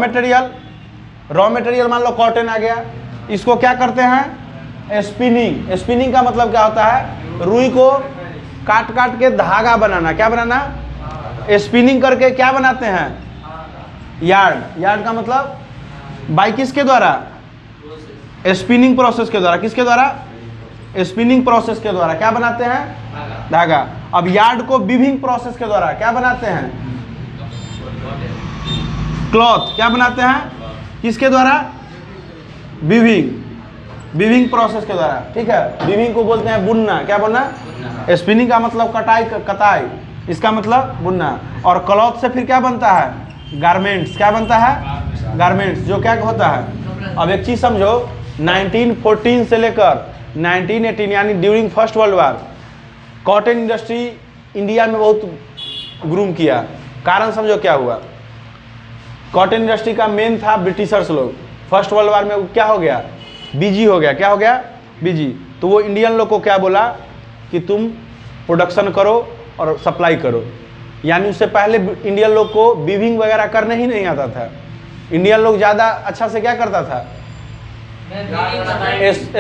मटेरियल मान लो कॉटन आ गया, इसको क्या करते हैं? स्पिनिंग। स्पिनिंग का मतलब क्या होता है? रुई को काट काट के धागा बनाना। क्या बनाना? स्पिनिंग करके क्या बनाते हैं? यार्ड। यार्ड का मतलब बाई किसके द्वारा? स्पिनिंग प्रोसेस के द्वारा। किसके द्वारा? स्पिनिंग प्रोसेस के द्वारा क्या बनाते हैं? धागा। अब यार्ड को वीविंग प्रोसेस के द्वारा क्या बनाते हैं? क्लॉथ। क्या बनाते हैं? किसके द्वारा? वीविंग। वीविंग प्रोसेस के द्वारा, ठीक है। वीविंग को बोलते हैं बुनना, क्या बुनना? स्पिनिंग का मतलब कताई, इसका मतलब बुनना। और क्लॉथ से फिर क्या बनता है? गारमेंट्स। क्या बनता है? गारमेंट्स, जो क्या होता है? अब एक चीज समझो, 1914 से लेकर 1918 यानी during first world war cotton industry India में बहुत ग्रूम किया। कारण समझो क्या हुआ। कॉटन इंडस्ट्री का मेन था ब्रिटिशर्स लोग। फर्स्ट वर्ल्ड वार में क्या हो गया? बिजी हो गया। क्या हो गया? बिजी। तो वो इंडियन लोग को क्या बोला कि तुम प्रोडक्शन करो और सप्लाई करो। यानी उससे पहले इंडियन लोग को वीविंग वगैरह करने ही नहीं आता था। इंडियन लोग ज़्यादा अच्छा से क्या करता था?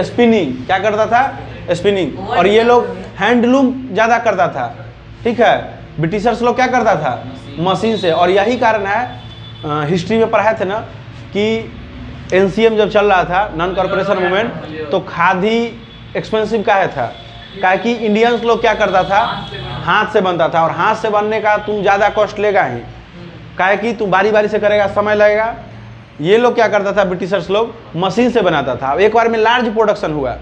स्पिनिंग। क्या करता था? स्पिनिंग। और ये लोग हैंडलूम ज़्यादा करता था, ठीक है। ब्रिटिशर्स लोग क्या करता था? मशीन से। और यही कारण है, हिस्ट्री में पढ़ाए थे ना कि एनसीएम जब चल रहा था, नॉन कॉर्पोरेशन मूवमेंट, तो खादी एक्सपेंसिव काहे था? काहे कि इंडियंस लोग क्या करता था? हाथ से बनता था। और हाथ से बनने का तुम ज़्यादा कॉस्ट लेगा ही, काहे कि तुम बारी बारी से करेगा, समय लगेगा। ये लोग क्या करता था? ब्रिटिशर्स लोग मशीन से बनाता था। एक बार में लार्ज प्रोडक्शन हुआ।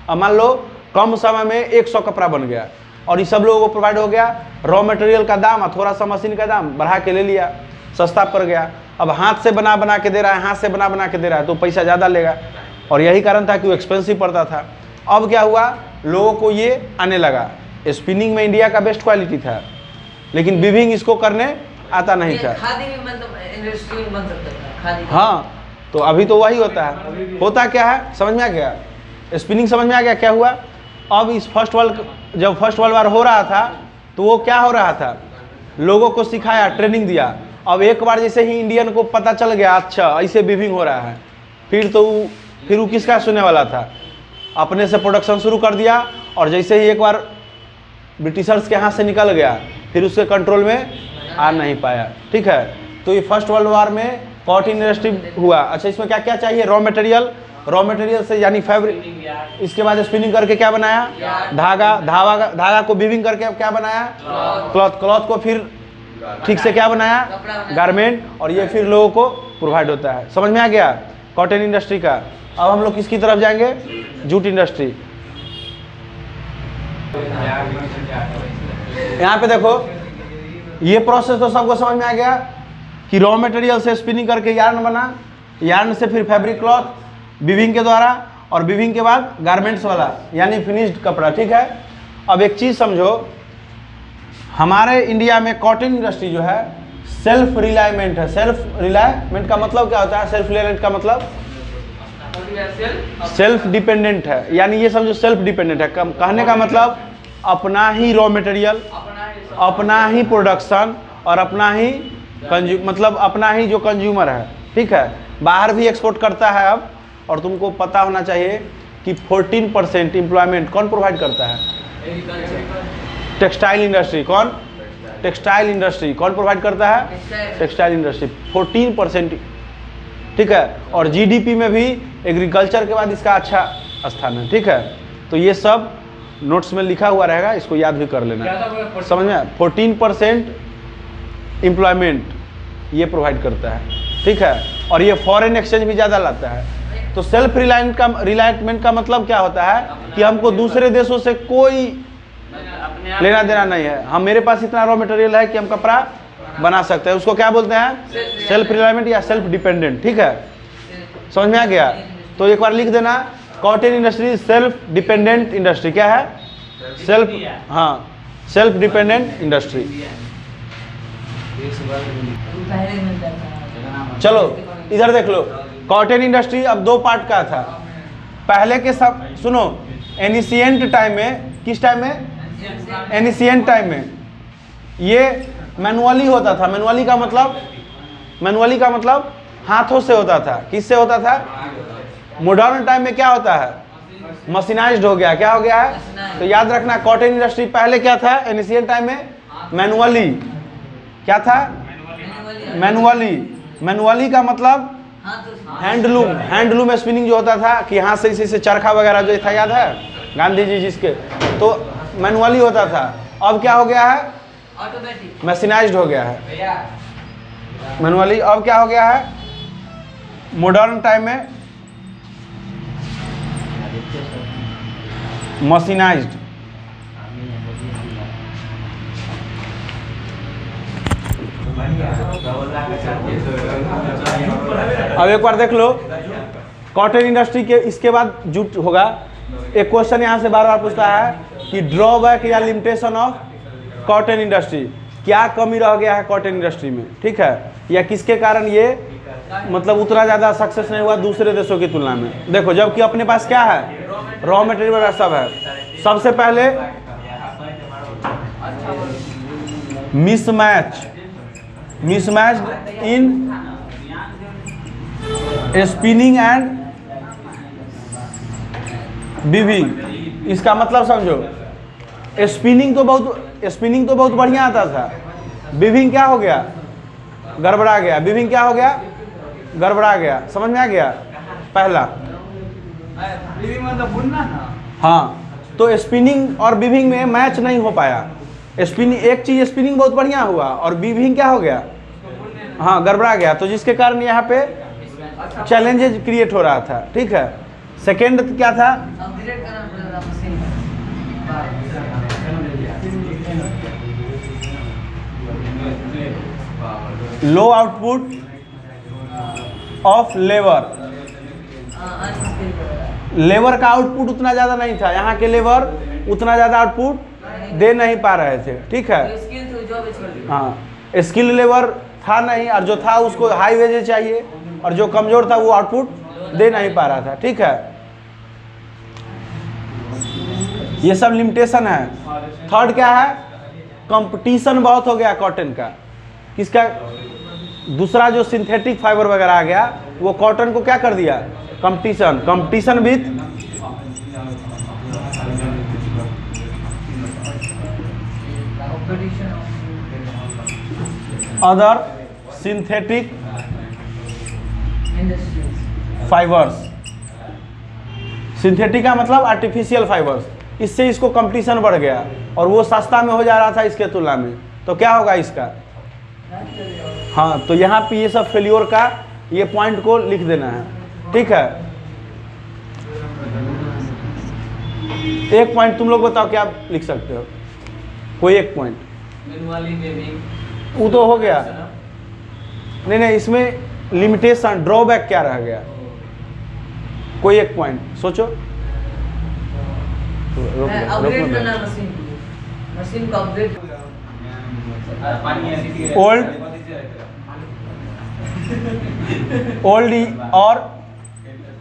अब मान लो कम समय में 100 कपड़ा बन गया और ये सब लोगों को प्रोवाइड हो गया। रॉ मटेरियल का दाम और थोड़ा सा मशीन का दाम बढ़ा के ले लिया, सस्ता पड़ गया। अब हाथ से बना के दे रहा है, हाथ से बना के दे रहा है, तो पैसा ज़्यादा लेगा। और यही कारण था कि वो एक्सपेंसिव पड़ता था। अब क्या हुआ? लोगों को ये आने लगा। स्पिनिंग में इंडिया का बेस्ट क्वालिटी था, लेकिन वीविंग इसको करने आता नहीं था। खादी भी मतलब इंडस्ट्री में बन सकता था खादी। हाँ, तो अभी तो वही होता है। होता क्या है समझ में आ गया? स्पिनिंग समझ में आ गया क्या हुआ? अब इस जब फर्स्ट वर्ल्ड वार हो रहा था, तो वो क्या हो रहा था? लोगों को सिखाया, ट्रेनिंग दिया। अब एक बार जैसे ही इंडियन को पता चल गया, अच्छा ऐसे वीविंग हो रहा है, फिर वो किसका सुनने वाला था? अपने से प्रोडक्शन शुरू कर दिया। और जैसे ही एक बार ब्रिटिशर्स के हाथ से निकल गया, फिर उसके कंट्रोल में आ नहीं पाया, ठीक है। तो ये फर्स्ट वर्ल्ड वार में कॉटन इंडस्ट्री हुआ। अच्छा, इसमें क्या क्या चाहिए? रॉ मटेरियल से यानी फैब्रिक। इसके बाद स्पिनिंग करके क्या बनाया? धागा को वीविंग करके क्या बनाया? क्लॉथ को फिर ठीक से क्या बनाया? गारमेंट। और ये फिर लोगों को प्रोवाइड होता है। समझ में आ गया कॉटन इंडस्ट्री का? अब हम लोग किसकी तरफ जाएंगे? Jute industry. यहाँ पे देखो, ये प्रोसेस तो सबको समझ में आ गया कि रॉ मटेरियल से स्पिनिंग करके यार्न बना, यार्न से फिर फैब्रिक क्लॉथ, वीविंग के द्वारा, और वीविंग के बाद गारमेंट्स वाला यानी फिनिश्ड कपड़ा, ठीक है। अब एक चीज़ समझो, हमारे इंडिया में कॉटन इंडस्ट्री जो है सेल्फ रिलायमेंट है। सेल्फ रिलायमेंट का मतलब क्या होता है? सेल्फ रिलायमेंट का मतलब सेल्फ डिपेंडेंट है। यानी ये समझो सेल्फ डिपेंडेंट है। कहने का मतलब अपना ही रॉ मटेरियल, अपना ही प्रोडक्शन और अपना ही मतलब अपना ही जो कंज्यूमर है, ठीक है। बाहर भी एक्सपोर्ट करता है अब। और तुमको पता होना चाहिए कि 14% एम्प्लॉयमेंट कौन प्रोवाइड करता है? Textile industry. कौन? Textile industry. कौन प्रोवाइड करता है? Textile industry. 14%, ठीक है। और जीडीपी में भी एग्रीकल्चर के बाद इसका अच्छा स्थान है, ठीक है। तो ये सब नोट्स में लिखा हुआ रहेगा, इसको याद भी कर लेना। समझ में? 14% एम्प्लॉयमेंट ये प्रोवाइड करता है, ठीक है। और ये फॉरेन एक्सचेंज भी ज़्यादा लाता है। तो सेल्फ रिलायमेंट का मतलब क्या होता है? कि हमको दूसरे देशों से कोई लेना देना नहीं है। हम मेरे पास इतना रॉ मटेरियल है कि हम कपड़ा बना सकते हैं। उसको क्या बोलते हैं? सेल्फ रिलायमेंट या सेल्फ डिपेंडेंट, ठीक है। समझ में आ गया? तो एक बार लिख देना, cotton industry self dependent industry. क्या है? Self dependent industry. चलो इधर देख लो, कॉटन इंडस्ट्री अब दो पार्ट का था। पहले के सब सुनो, एनिशिएंट टाइम में, किस टाइम में? एनिशिएंट टाइम में ये मैनुअली होता था। मैनुअली का मतलब हाथों से होता था। किससे होता था? मॉडर्न टाइम में क्या होता है? मशीनाइज्ड हो गया। क्या हो गया है? तो याद रखना, कॉटन इंडस्ट्री पहले क्या था? एनिशिएंट टाइम में मैनुअली। क्या था? मैनुअली का मतलब हैंडलूम स्पिनिंग जो होता था कि हाथ से इसी से चरखा वगैरह जो था, याद है गांधी जी जिसके, तो मैनुअली होता था। अब क्या हो गया है? ऑटोमेटिक, मशीनाइज्ड हो गया है मैनुअली। अब क्या हो गया है? मॉडर्न टाइम में मशीनाइज्ड। अब एक बार देख लो कॉटन इंडस्ट्री के, इसके बाद जूट होगा। एक क्वेश्चन यहाँ से बार बार पूछता है कि ड्रॉबैक या लिमिटेशन ऑफ कॉटन इंडस्ट्री, क्या कमी रह गया है कॉटन इंडस्ट्री में, ठीक है, या किसके कारण ये मतलब उतना ज़्यादा सक्सेस नहीं हुआ दूसरे देशों की तुलना में। देखो जबकि अपने पास क्या है, रॉ मटेरियल वगैरह सब है। सबसे पहले mismatched in spinning and weaving. इसका मतलब समझो, स्पिनिंग तो बहुत बढ़िया आता था, वीविंग क्या हो गया, गड़बड़ा गया। वीविंग क्या हो गया, गड़बड़ा गया। समझ में आ गया पहला। हाँ, तो स्पिनिंग और वीविंग में मैच नहीं हो पाया। स्पिनिंग एक चीज, स्पिनिंग बहुत बढ़िया हुआ और वीविंग क्या हो गया, हाँ गड़बड़ा गया। तो जिसके कारण यहाँ पे चैलेंजेज क्रिएट हो रहा था, ठीक है। सेकेंड क्या था, अपग्रेड करना पड़ेगा मशीन का। Low output of labour. Labour का आउटपुट उतना ज़्यादा नहीं था, यहाँ के लेबर उतना ज़्यादा आउटपुट दे नहीं पा रहे थे, ठीक है। हाँ, स्किल लेबर था नहीं, और जो था उसको हाई वेजेज चाहिए, और जो कमज़ोर था वो आउटपुट दे नहीं पा रहा था, ठीक है। ये सब लिमिटेशन है। थर्ड क्या है, कंपटीशन बहुत हो गया कॉटन का। किसका, दूसरा जो सिंथेटिक फाइबर वगैरह आ गया वो कॉटन को क्या कर दिया, competition with other synthetic fibres. Synthetic का मतलब आर्टिफिशियल फाइबर्स। इससे इसको कंपटीशन बढ़ गया और वो सस्ता में हो जा रहा था इसके तुलना में। तो क्या होगा इसका, हाँ, तो यहाँ पे ये सब फेल्योर का ये पॉइंट को लिख देना है, ठीक है। एक पॉइंट तुम लोग बताओ क्या लिख सकते हो, कोई एक पॉइंट। वो तो हो गया, नहीं नहीं, इसमें लिमिटेशन ड्रॉबैक क्या रह गया, कोई एक पॉइंट सोचो। अपग्रेड करना मशीन को अपग्रेड। ओल्ड और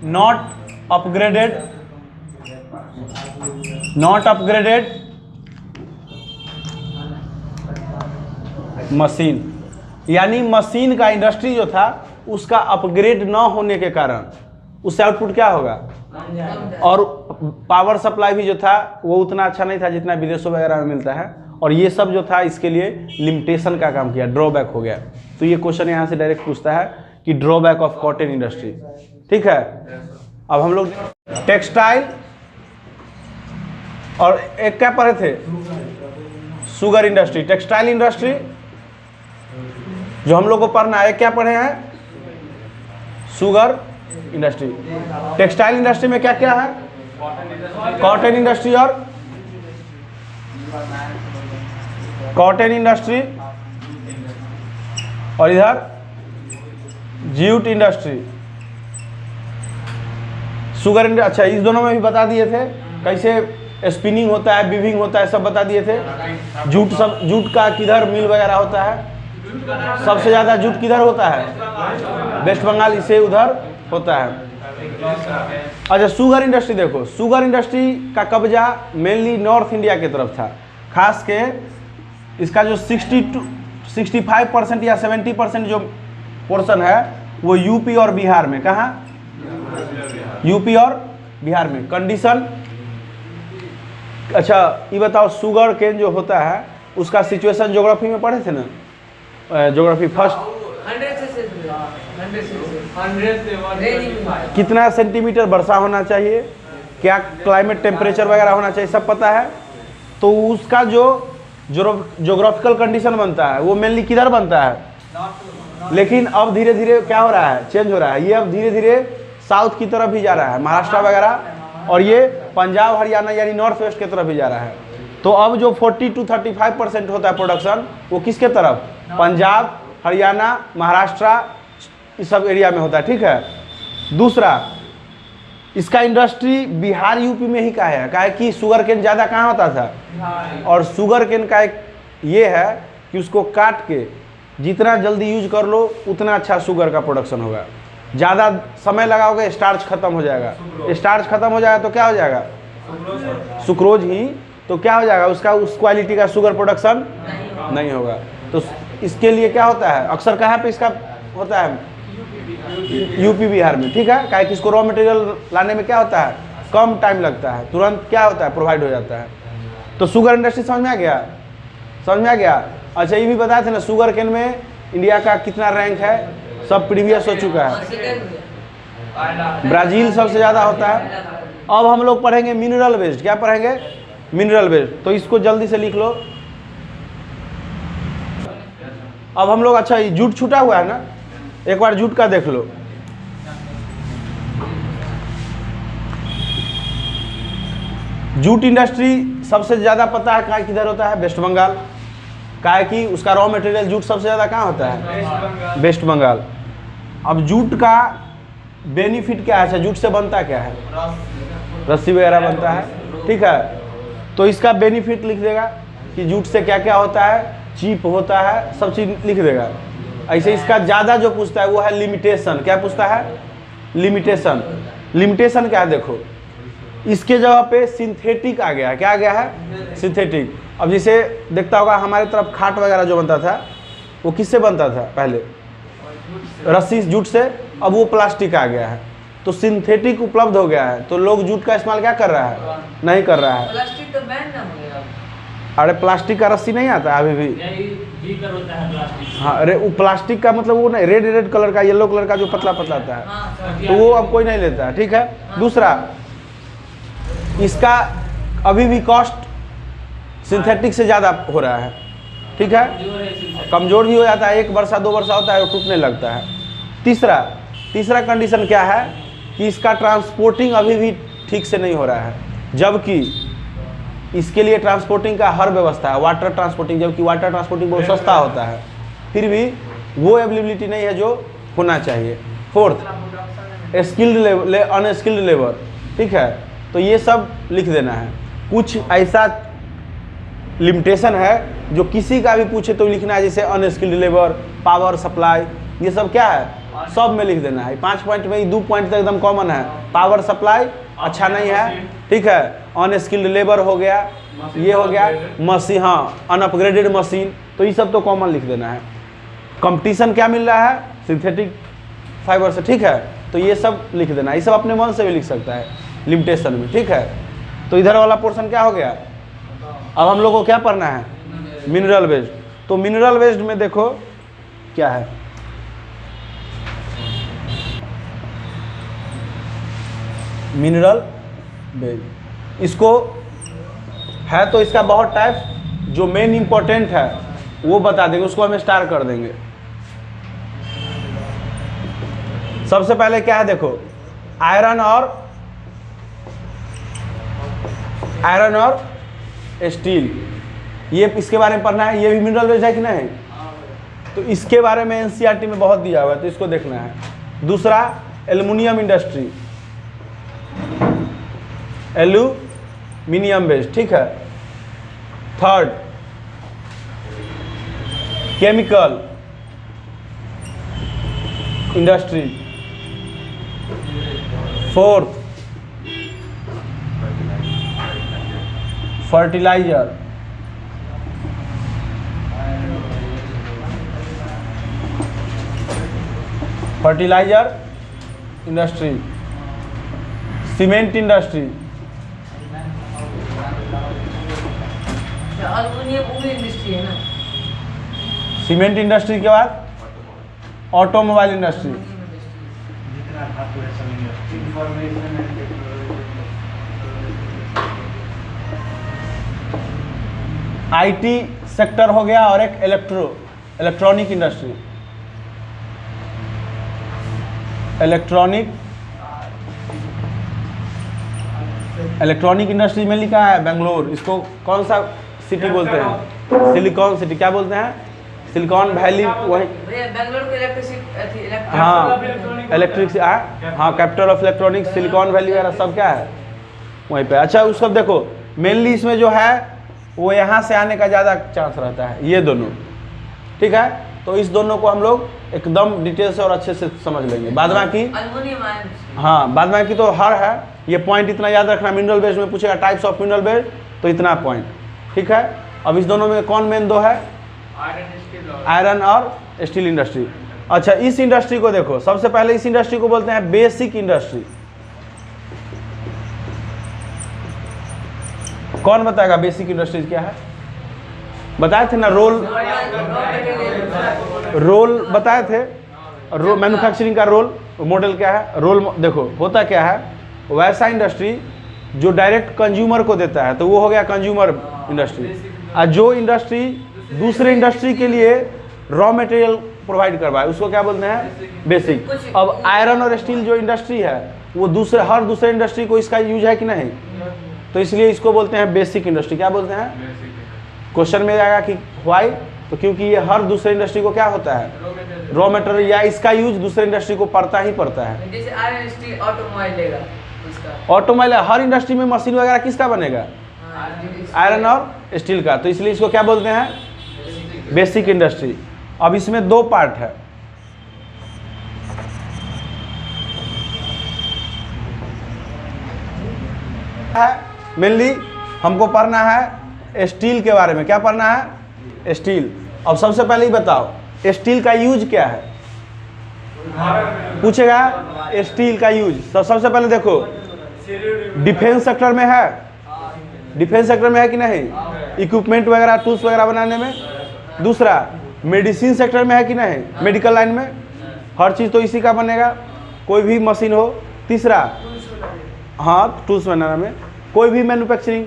नॉट अपग्रेडेड मशीन, यानी मशीन का इंडस्ट्री जो था उसका अपग्रेड न होने के कारण उससे आउटपुट क्या होगा, और पावर सप्लाई भी जो था वो उतना अच्छा नहीं था जितना विदेशों वगैरह में मिलता है। और ये सब जो था इसके लिए लिमिटेशन का काम किया, ड्रॉबैक हो गया। तो ये क्वेश्चन यहाँ से डायरेक्ट पूछता है कि ड्रॉबैक ऑफ कॉटन इंडस्ट्री, ठीक है। अब हम लोग टेक्सटाइल और एक क्या पढ़े थे, शुगर इंडस्ट्री। टेक्सटाइल इंडस्ट्री जो हम लोग को पढ़ना है, क्या पढ़े हैं, शुगर इंडस्ट्री। टेक्सटाइल इंडस्ट्री में क्या क्या है, कॉटन इंडस्ट्री और कॉटन इंडस्ट्री, और इधर जूट इंडस्ट्री, शुगर इंडस्ट्री। अच्छा, इस दोनों में भी बता दिए थे कैसे स्पिनिंग होता है, वीविंग होता है, सब बता दिए थे। जूट का किधर मिल वगैरह होता है, सबसे ज़्यादा जूट किधर होता है, वेस्ट बंगाल, इसे उधर होता है। अच्छा, शुगर इंडस्ट्री देखो, शुगर इंडस्ट्री का कब्जा मेनली नॉर्थ इंडिया की तरफ था, खास के इसका जो 65% या 70% जो पोर्शन है वो यूपी और बिहार में। कहाँ, यूपी और बिहार में कंडीशन। अच्छा ये बताओ, शुगर केन जो होता है उसका सिचुएशन ज्योग्राफी में पढ़े थे ना, ज्योग्राफी फर्स्ट, 100 कितना सेंटीमीटर वर्षा होना चाहिए, क्या क्लाइमेट टेम्परेचर वगैरह होना चाहिए, सब पता है। तो उसका जो ज्योग्राफिकल कंडीशन बनता है वो मेनली किधर बनता है, लेकिन अब धीरे धीरे क्या हो रहा है, चेंज हो रहा है। ये अब धीरे धीरे साउथ की तरफ भी जा रहा है, महाराष्ट्र वगैरह और ये पंजाब हरियाणा यानी नॉर्थ वेस्ट की तरफ भी जा रहा है। तो अब जो 40 to 35% होता है प्रोडक्शन, वो किसके तरफ? पंजाब, हरियाणा, महाराष्ट्र, इस सब एरिया में होता है। ठीक है। दूसरा, इसका इंडस्ट्री बिहार यूपी में ही का है कि शुगर केन ज़्यादा कहाँ होता था, और शुगर केन का एक ये है कि उसको काट के जितना जल्दी यूज कर लो उतना अच्छा शुगर का प्रोडक्शन होगा। ज़्यादा समय लगाओगे स्टार्च खत्म हो जाएगा, स्टार्च खत्म हो जाएगा तो क्या हो जाएगा? सुक्रोज ही, तो क्या हो जाएगा? उसका उस क्वालिटी का शुगर प्रोडक्शन नहीं होगा। तो इसके लिए क्या होता है, अक्सर कहाँ पे इसका होता है? यूपी बिहार में। ठीक है। कि इसको रॉ मटेरियल लाने में क्या होता है? कम टाइम लगता है, तुरंत क्या होता है? प्रोवाइड हो जाता है। तो शुगर इंडस्ट्री समझ में आ गया? समझ में आ गया? अच्छा, ये भी बताए थे ना शुगर केन में इंडिया का कितना रैंक है, सब प्रीवियस हो चुका है। ब्राज़ील सबसे ज़्यादा होता है। अब हम लोग पढ़ेंगे मिनरल बेस्ड। क्या पढ़ेंगे? Mineral based. तो इसको जल्दी से लिख लो। अब हम लोग, अच्छा ये जूट छूटा हुआ है ना, एक बार जूट का देख लो। जूट इंडस्ट्री सबसे ज़्यादा पता है कहाँ किधर होता है? वेस्ट बंगाल। काहे कि उसका रॉ मटेरियल जूट सबसे ज़्यादा कहाँ होता है? वेस्ट बंगाल। अब जूट का बेनिफिट क्या है? जूट से बनता क्या है? रस्सी वगैरह बनता है। ठीक है। तो इसका बेनिफिट लिख देगा कि जूट से क्या क्या होता है, चीप होता है, सब चीज़ लिख देगा। ऐसे इसका ज़्यादा जो पूछता है वो है लिमिटेशन। क्या पूछता है? लिमिटेशन। लिमिटेशन क्या है? देखो, इसके जगह पे सिंथेटिक आ गया है। क्या आ गया है? सिंथेटिक। अब जैसे देखता होगा हमारे तरफ खाट वगैरह जो बनता था वो किससे बनता था? पहले रस्सी, जूट से। अब वो प्लास्टिक आ गया है, तो सिंथेटिक उपलब्ध हो गया है, तो लोग जूट का इस्तेमाल क्या कर रहा है? नहीं कर रहा है। प्लास्टिक तो बैन ना हो गया। अरे प्लास्टिक का रस्सी नहीं आता अभी भी? हाँ, अरे वो प्लास्टिक का मतलब वो नहीं, रेड रेड कलर का, येलो कलर का जो पतला पतला आता है, तो वो अब कोई नहीं लेता है। ठीक है। दूसरा, इसका अभी भी कॉस्ट सिंथेटिक से ज़्यादा हो रहा है। ठीक है। कमज़ोर भी हो जाता है, 1 वर्षा 2 वर्षा होता है वो टूटने लगता है। तीसरा कंडीशन क्या है कि इसका ट्रांसपोर्टिंग अभी भी ठीक से नहीं हो रहा है, जबकि इसके लिए ट्रांसपोर्टिंग का हर व्यवस्था है, वाटर ट्रांसपोर्टिंग, जबकि वाटर ट्रांसपोर्टिंग बहुत सस्ता होता है, फिर भी वो अवेलेबिलिटी नहीं है जो होना चाहिए। Fourth, skilled unskilled labour. ठीक है। तो ये सब लिख देना है। कुछ ऐसा लिमिटेशन है जो किसी का भी पूछे तो लिखना है, जैसे अनस्किल्ड लेबर, पावर सप्लाई, ये सब क्या है? सब में लिख देना है। 5 पॉइंट में 2 पॉइंट तो एकदम कॉमन है। पावर सप्लाई अच्छा नहीं है। ठीक है। अनस्किल्ड लेबर हो गया, ये हो गया मशीन, हाँ अनअपग्रेडेड मशीन, तो ये सब तो कॉमन लिख देना है। कंपटीशन क्या मिल रहा है? सिंथेटिक फाइबर से। ठीक है। तो ये सब लिख देना है। ये सब अपने मन से भी लिख सकता है लिमिटेशन में। ठीक है। तो इधर वाला पोर्शन क्या हो गया? अब हम लोग को क्या पढ़ना है? Mineral based. तो मिनरल बेस्ड में देखो क्या है, मिनरल बेस्ड। इसको है तो इसका बहुत टाइप, जो मेन इंपॉर्टेंट है वो बता देंगे, उसको हम स्टार कर देंगे। सबसे पहले क्या है देखो, आयरन और स्टील, ये इसके बारे में पढ़ना है। ये भी मिनरल बेस्ड है कि नहीं? तो इसके बारे में एनसीईआरटी में बहुत दिया हुआ है, तो इसको देखना है। दूसरा, एल्युमिनियम इंडस्ट्री, एल्यूमिनियम बेस्ड। ठीक है। Third, chemical industry. Fourth, fertiliser. Industry. Cement industry. Aluminium industry है ना। सीमेंट इंडस्ट्री के बाद ऑटोमोबाइल इंडस्ट्री। आईटी सेक्टर हो गया, और एक इलेक्ट्रॉनिक इंडस्ट्री। इलेक्ट्रॉनिक इंडस्ट्री में लिखा है बेंगलोर। इसको कौन सा सिटी बोलते हैं? Silicon city. क्या बोलते हैं? Silicon valley. वही भैया बेंगलोर को इलेक्ट्रिसिटी हाँ, इलेक्ट्रिक हाँ, capital of electronics, silicon valley वगैरह सब क्या है वहीं पे। अच्छा उसको देखो, मेनली इसमें जो है वो यहाँ से आने का ज़्यादा चांस रहता है, ये दोनों। ठीक है, तो इस दोनों को हम लोग एकदम डिटेल से और अच्छे से समझ लेंगे। बाद बाकी एल्युमिनियम आयन। हाँ, बाद बाकी तो हर है। ये पॉइंट इतना याद रखना, मिनरल बेस में पूछेगा टाइप्स ऑफ मिनरल बेस, तो इतना पॉइंट। ठीक है, अब इस दोनों में कौन मेन दो है? आयरन और स्टील इंडस्ट्री। अच्छा, इस इंडस्ट्री को देखो, सबसे पहले इस इंडस्ट्री को बोलते हैं बेसिक इंडस्ट्री। कौन बताएगा बेसिक इंडस्ट्रीज क्या है? बताए थे ना, रोल बताए थे। मैन्युफैक्चरिंग का रोल मॉडल क्या है? रोल देखो होता क्या है, वैसा इंडस्ट्री जो डायरेक्ट कंज्यूमर को देता है तो वो हो गया कंज्यूमर इंडस्ट्री। और जो इंडस्ट्री दूसरे इंडस्ट्री के लिए रॉ मटेरियल प्रोवाइड करवाए उसको क्या बोलते हैं? बेसिक। अब आयरन और स्टील जो इंडस्ट्री है वो हर दूसरे इंडस्ट्री को इसका यूज है कि नहीं, तो इसलिए इसको बोलते हैं बेसिक इंडस्ट्री। क्या बोलते हैं? क्वेश्चन में आएगा कि व्हाई, तो क्योंकि ये हर दूसरे इंडस्ट्री को क्या होता है? रॉ मटेरियल या इसका यूज दूसरे इंडस्ट्री को पड़ता ही पड़ता है। जैसे आयरन स्टील ऑटोमोबाइल लेगा उसका, ऑटोमोबाइल हर इंडस्ट्री में मशीन वगैरह किसका बनेगा? आयरन और स्टील का, तो इसलिए इसको क्या बोलते हैं? Basic industry. अब इसमें दो पार्ट है। मेनली हमको पढ़ना है स्टील के बारे में। क्या पढ़ना है? स्टील। अब सबसे पहले ही बताओ स्टील का यूज क्या है? पूछेगा स्टील का यूज। तो सबसे पहले देखो, डिफेंस सेक्टर में है। डिफेंस सेक्टर में है कि नहीं? इक्विपमेंट वगैरह टूल्स वगैरह बनाने में। दूसरा, मेडिसिन सेक्टर में है कि नहीं? मेडिकल लाइन में हर चीज़ तो इसी का बनेगा, कोई भी मशीन हो। तीसरा, हाँ, टूल्स बनाने में। कोई भी मैन्युफैक्चरिंग,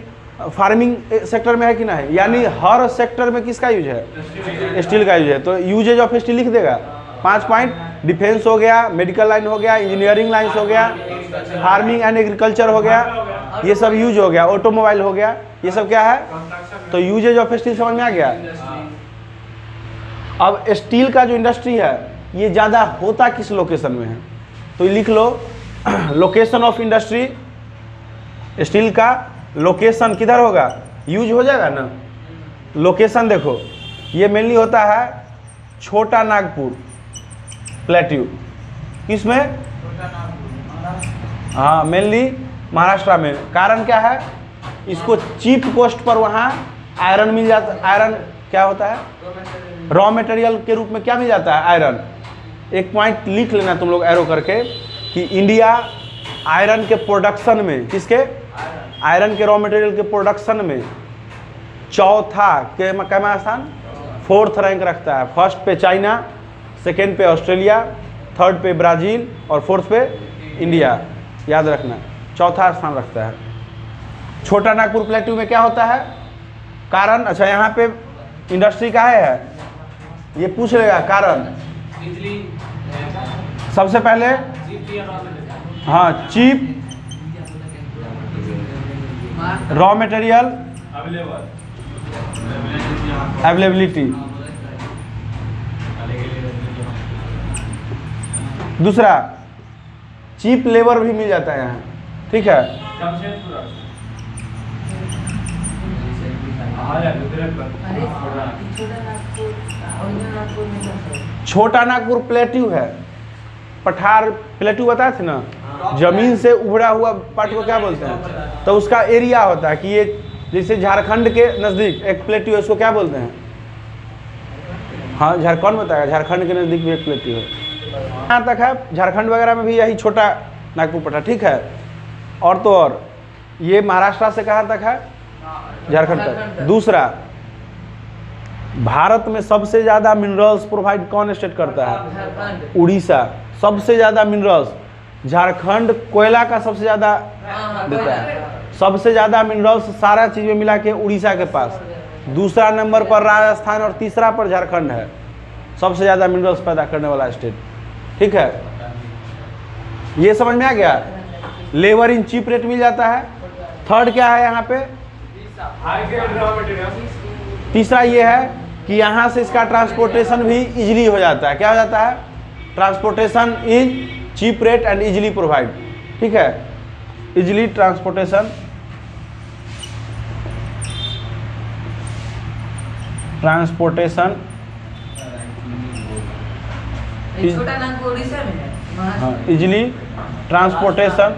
फार्मिंग सेक्टर में है कि नहीं? यानी हर सेक्टर में किसका यूज है? स्टील का यूज है। तो यूजेज ऑफ स्टील लिख देगा 5 पॉइंट। डिफेंस हो गया, मेडिकल लाइन हो गया, इंजीनियरिंग लाइन्स हो गया, फार्मिंग एंड एग्रीकल्चर हो गया, ये सब यूज हो गया। ऑटोमोबाइल हो गया, ये सब क्या है? तो यूजेज ऑफ स्टील समझ में आ गया। अब स्टील का जो इंडस्ट्री है ये ज़्यादा होता किस लोकेशन में है? तो लिख लो लोकेशन ऑफ इंडस्ट्री। स्टील का लोकेशन किधर होगा? यूज हो जाएगा ना। लोकेशन देखो, ये मेनली होता है छोटा नागपुर प्लेट्यू। किसमें? हाँ, मेनली महाराष्ट्र में। कारण क्या है? इसको चीप कॉस्ट पर वहाँ आयरन मिल जाता है। आयरन क्या होता है? रॉ मटेरियल के रूप में क्या मिल जाता है? आयरन। एक पॉइंट लिख लेना तुम लोग एरो करके कि इंडिया आयरन के प्रोडक्शन में, किसके? आयरन के रॉ मटेरियल के प्रोडक्शन में चौथा के कैमा स्थान? 4th रैंक रखता है। फर्स्ट पे चाइना, सेकेंड पे ऑस्ट्रेलिया, थर्ड पे ब्राज़ील और 4th पे इंडिया। याद रखना, चौथा स्थान रखता है। छोटा नागपुर प्लेट्यू में क्या होता है? कारण, अच्छा यहाँ पे इंडस्ट्री का है ये पूछ लेगा कारण। सबसे पहले हाँ, चीप रॉ मटेरियल अवेलेबिलिटी। दूसरा, चीप लेबर भी मिल जाता है यहाँ। ठीक है, छोटा नागपुर प्लेट्यू है। पठार प्लेट्यू बताए थे ना, जमीन से उभरा हुआ पार्ट को क्या बोलते हैं? तो उसका एरिया होता है कि ये जैसे झारखंड के नज़दीक एक प्लेट्यू है, उसको क्या बोलते हैं? हाँ, झारखंड बताएगा। झारखंड के नज़दीक भी एक प्लेट्यू है। यहाँ तक है, झारखंड वगैरह में भी यही छोटा नागपुर पठार। ठीक है, और तो और ये महाराष्ट्र से कहाँ तक है? झारखंड तक। दूसरा, भारत में सबसे ज़्यादा मिनरल्स प्रोवाइड कौन स्टेट करता है? उड़ीसा। सबसे ज़्यादा मिनरल्स। झारखंड कोयला का सबसे ज़्यादा देता है। सबसे ज़्यादा मिनरल्स सारा चीज़ में मिला के उड़ीसा के पास। दूसरा नंबर पर राजस्थान और तीसरा पर झारखंड है, सबसे ज़्यादा मिनरल्स पैदा करने वाला स्टेट। ठीक है, ये समझ में आ गया। लेबर इन चीप रेट मिल जाता है, थर्ड क्या है यहाँ पे? तीसरा ये है कि यहाँ से इसका ट्रांसपोर्टेशन भी इजीली हो जाता है। क्या हो जाता है? Transportation is cheap rate and easily provide. ठीक है, इजीली ट्रांसपोर्टेशन, छोटा नागपुर उड़ीसा में है। हाँ, इजीली ट्रांसपोर्टेशन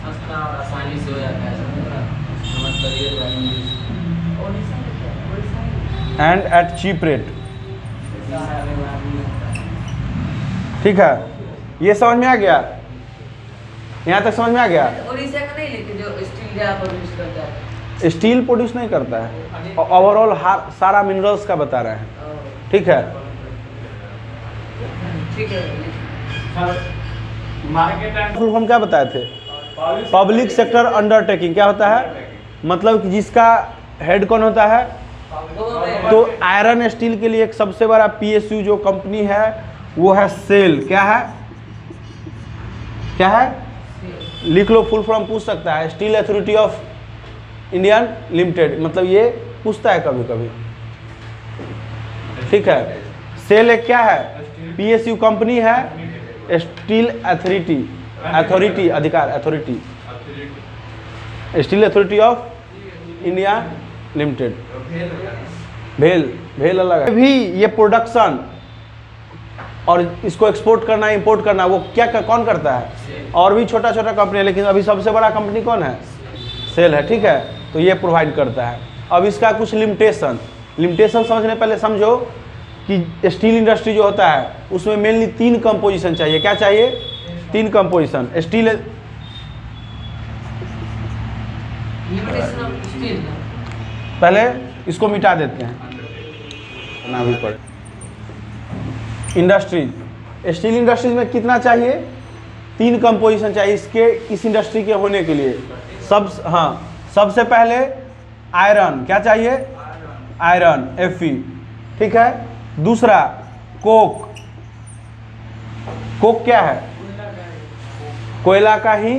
सस्ता और आसानी से हो जाता है। उड़ीसा में क्या है? उड़ीसा में एंड एट चीप रेट। ठीक है, ये समझ में आ गया? यहाँ तक समझ में आ गया? उड़ीसा का नहीं, लेकिन जो स्टील जहाँ प्रोड्यूस करता है। स्टील प्रोड्यूस नहीं करता है, ओवरऑल सारा मिनरल्स का बता रहे हैं। ठीक है, ठीक है। फुल फॉर्म क्या बताए थे? Public sector undertaking. क्या होता है? मतलब कि जिसका हेड कौन होता है? तो आयरन स्टील के लिए एक सबसे बड़ा पीएसयू जो कंपनी है वो है सेल। क्या है? क्या है? लिख लो, फुल फॉर्म पूछ सकता है। Steel authority of Indian limited, मतलब ये पूछता है कभी कभी। ठीक है, सेल एक क्या है? पीएसयू कंपनी है, स्टील अथॉरिटी अधिकार, authority, steel authority of India limited. भेल अलग है। भी ये प्रोडक्शन और इसको एक्सपोर्ट करना, इंपोर्ट करना, वो कौन करता है? और भी छोटा छोटा कंपनी है, लेकिन अभी सबसे बड़ा कंपनी कौन है? सेल है। ठीक है, तो ये प्रोवाइड करता है। अब इसका कुछ लिमिटेशन समझने पहले समझो कि स्टील इंडस्ट्री जो होता है उसमें मेनली 3 कंपोजिशन चाहिए। क्या चाहिए? 3 कंपोजिशन। स्टील पहले इसको मिटा देते हैं ना भी पड़े। इंडस्ट्रीज, स्टील इंडस्ट्रीज में कितना चाहिए? 3 कंपोजिशन चाहिए इसके, इस इंडस्ट्री के होने के लिए। सबसे पहले आयरन। क्या चाहिए? Iron, Fe। ठीक है, दूसरा कोक। कोक क्या है? कोयला का ही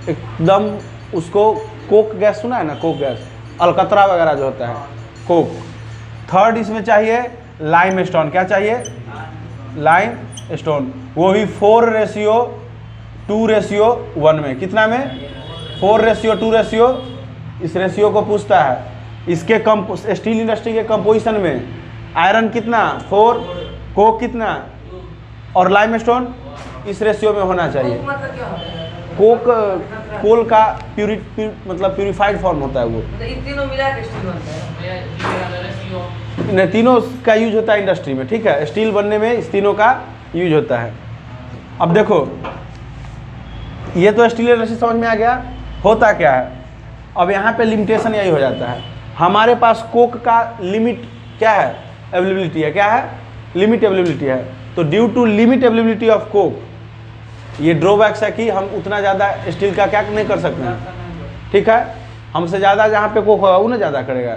एकदम, उसको कोक गैस सुना है ना? कोक गैस, अलकतरा वगैरह जो होता है, कोक। थर्ड इसमें चाहिए लाइम स्टोन। क्या चाहिए? लाइम स्टोन, वो भी 4:2:1 में। कितना में? 4:2. इस रेशियो को पूछता है। इसके स्टील इंडस्ट्री के कंपोजिशन में आयरन कितना? 4, कोक कितना, और लाइम स्टोन इस रेशियो में होना चाहिए। कोक कोल का मतलब प्यूरिफाइड फॉर्म होता है वो। इन तीनों मिला के स्टील बनता है। तीनों का यूज होता है इंडस्ट्री में। ठीक है, स्टील बनने में इस तीनों का यूज होता है। अब देखो, ये तो स्टील इंडस्ट्री समझ में आ गया। होता क्या है? अब यहाँ पे लिमिटेशन यही हो जाता है। हमारे पास कोक का लिमिट क्या है? अवेलेबिलिटी है। क्या है? लिमिट अवेलेबिलिटी है। तो due to limit availability of coke, ये ड्रॉबैक्स है कि हम उतना ज़्यादा स्टील का क्या नहीं कर सकते हैं। ठीक है, हमसे ज़्यादा जहाँ पे कोक होगा वो ना ज़्यादा करेगा।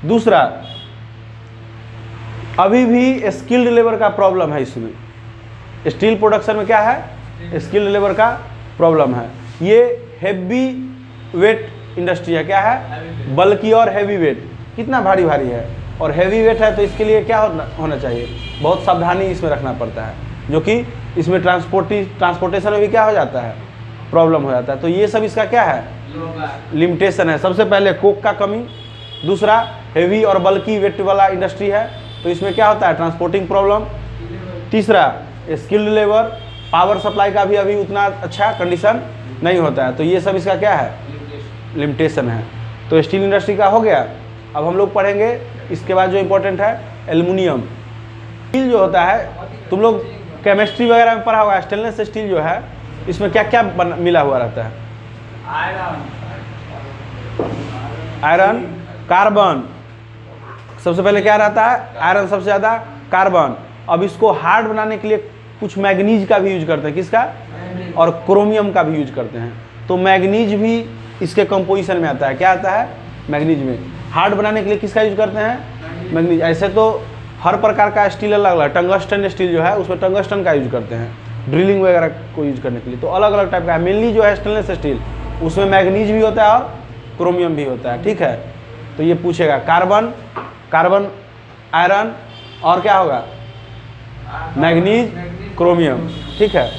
दूसरा, अभी भी स्किल्ड लेबर का प्रॉब्लम है इसमें। स्टील प्रोडक्शन में क्या है? स्किल्ड लेबर का प्रॉब्लम है। ये हेवी वेट इंडस्ट्री है। क्या है? बल्कि और हैवी वेट। कितना भारी है, और हैवी वेट है तो इसके लिए क्या होना चाहिए? बहुत सावधानी इसमें रखना पड़ता है, जो कि इसमें ट्रांसपोर्टेशन में भी क्या हो जाता है? प्रॉब्लम हो जाता है। तो ये सब इसका क्या है? लिमिटेशन है। सबसे पहले कोक का कमी, दूसरा हेवी और बल्कि वेट वाला इंडस्ट्री है तो इसमें क्या होता है? Transporting problem. तीसरा स्किल्ड लेबर, पावर सप्लाई का भी अभी उतना अच्छा कंडीशन नहीं होता है। तो ये सब इसका क्या है? लिमिटेशन है। तो स्टील इंडस्ट्री का हो गया। अब हम लोग पढ़ेंगे इसके बाद जो इम्पोर्टेंट है एल्युमिनियम। स्टील जो होता है, तुम लोग केमिस्ट्री वगैरह में पढ़ा होगा। स्टेनलेस स्टील जो है इसमें क्या क्या मिला हुआ रहता है? Iron, carbon. सबसे पहले क्या रहता है? आयरन, सबसे ज़्यादा कार्बन। अब इसको हार्ड बनाने के लिए कुछ मैग्नीज का भी यूज करते हैं। किसका? और क्रोमियम का भी यूज करते हैं। तो मैग्नीज भी इसके कंपोजिशन में आता है। क्या आता है? मैग्नीज में। हार्ड बनाने के लिए किसका यूज करते हैं? मैग्नीज। ऐसे तो हर प्रकार का स्टील अलग अलग। टंगस्टन स्टील जो है उसमें टंगस्टन का यूज करते हैं। ड्रिलिंग वगैरह को यूज करने के लिए। तो अलग अलग टाइप का है। मेनली जो है स्टेनलेस स्टील, उसमें मैग्नीज भी होता है और क्रोमियम भी होता है, ठीक है। तो ये पूछेगा कार्बन, कार्बन आयरन और क्या होगा, मैग्नीज क्रोमियम, ठीक है।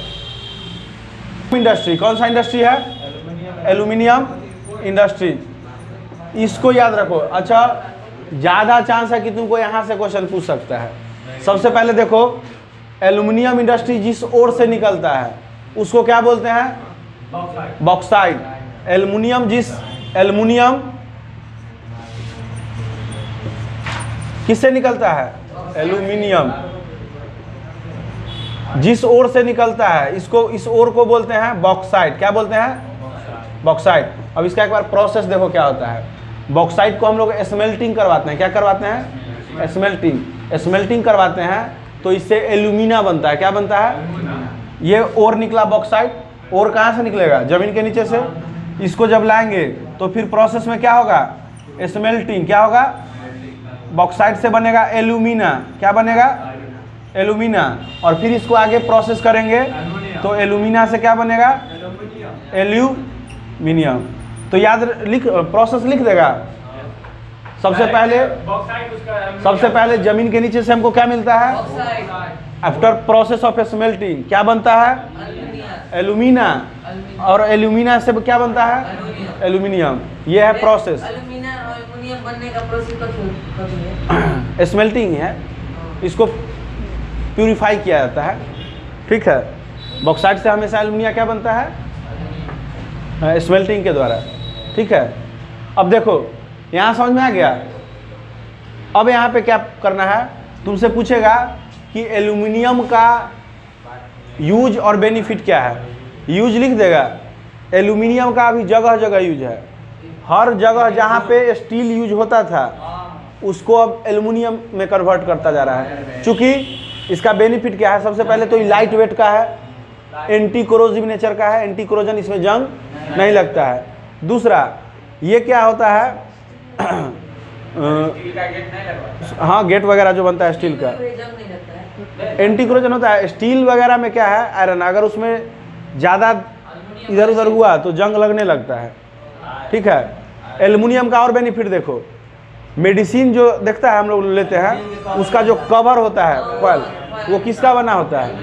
इंडस्ट्री कौन सा इंडस्ट्री है, एल्यूमिनियम इंडस्ट्री, इसको याद रखो। अच्छा, ज़्यादा चांस है कि तुमको यहाँ से क्वेश्चन पूछ सकता है। सबसे पहले देखो, एल्यूमिनियम इंडस्ट्री जिस ओर से निकलता है उसको क्या बोलते हैं, बॉक्साइट। एल्यूमिनियम एल्यूमिनियम किससे निकलता है, एल्यूमिनियम जिस ओर से निकलता है इसको, इस ओर को बोलते हैं बॉक्साइट। क्या बोलते हैं, बॉक्साइट। अब इसका एक बार प्रोसेस देखो क्या होता है। बॉक्साइट को हम लोग स्मेल्टिंग करवाते हैं। क्या करवाते हैं, स्मेल्टिंग। स्मेल्टिंग करवाते हैं तो इससे एल्यूमिना बनता है। क्या बनता है, ये ओर निकला बॉक्साइट। ओर कहाँ से निकलेगा, जमीन के नीचे से। इसको जब लाएंगे तो फिर प्रोसेस में क्या होगा, स्मेल्टिंग। क्या होगा, बॉक्साइट से बनेगा एल्यूमिना। क्या बनेगा, एल्यूमिना। और फिर इसको आगे प्रोसेस करेंगे तो एल्यूमिना से क्या बनेगा, एल्यूमिनियम। तो याद लिख, प्रोसेस लिख देगा। सबसे पहले जमीन के नीचे से हमको क्या मिलता है, आफ्टर प्रोसेस ऑफ स्मेल्टिंग क्या बनता है, एल्यूमिना। और एल्यूमिना से क्या बनता है, एल्यूमिनियम। ये है प्रोसेस। बनने का प्रोसेस है, स्मेल्टिंग है। इसको प्यूरिफाई किया जाता है, ठीक है। बॉक्साइट से हमेशा एल्यूमिनियम क्या बनता है, स्मेल्टिंग के द्वारा, ठीक है। अब देखो यहाँ समझ में आ गया। अब यहाँ पे क्या करना है, तुमसे पूछेगा कि एल्यूमिनियम का यूज और बेनिफिट क्या है। यूज लिख देगा। एल्यूमिनियम का अभी जगह जगह यूज है। हर जगह जहाँ पे स्टील यूज होता था उसको अब एल्यूमिनियम में कन्वर्ट करता जा रहा है। चूँकि इसका बेनिफिट क्या है, सबसे पहले तो ये लाइट वेट का है, एंटी कोरोजिव नेचर का है, एंटी कोरोजन, इसमें जंग नहीं लगता है। दूसरा ये क्या होता है, हाँ गेट वगैरह जो बनता है स्टील का, एंटी कोरोजन होता है। स्टील वगैरह में क्या है, आयरन, अगर उसमें ज़्यादा इधर उधर हुआ तो जंग लगने लगता है, ठीक है। एल्युमिनियम का और बेनिफिट देखो, मेडिसिन जो देखता है हम लोग लेते हैं, उसका जो कवर होता है कॉइल, वो किसका बना होता है,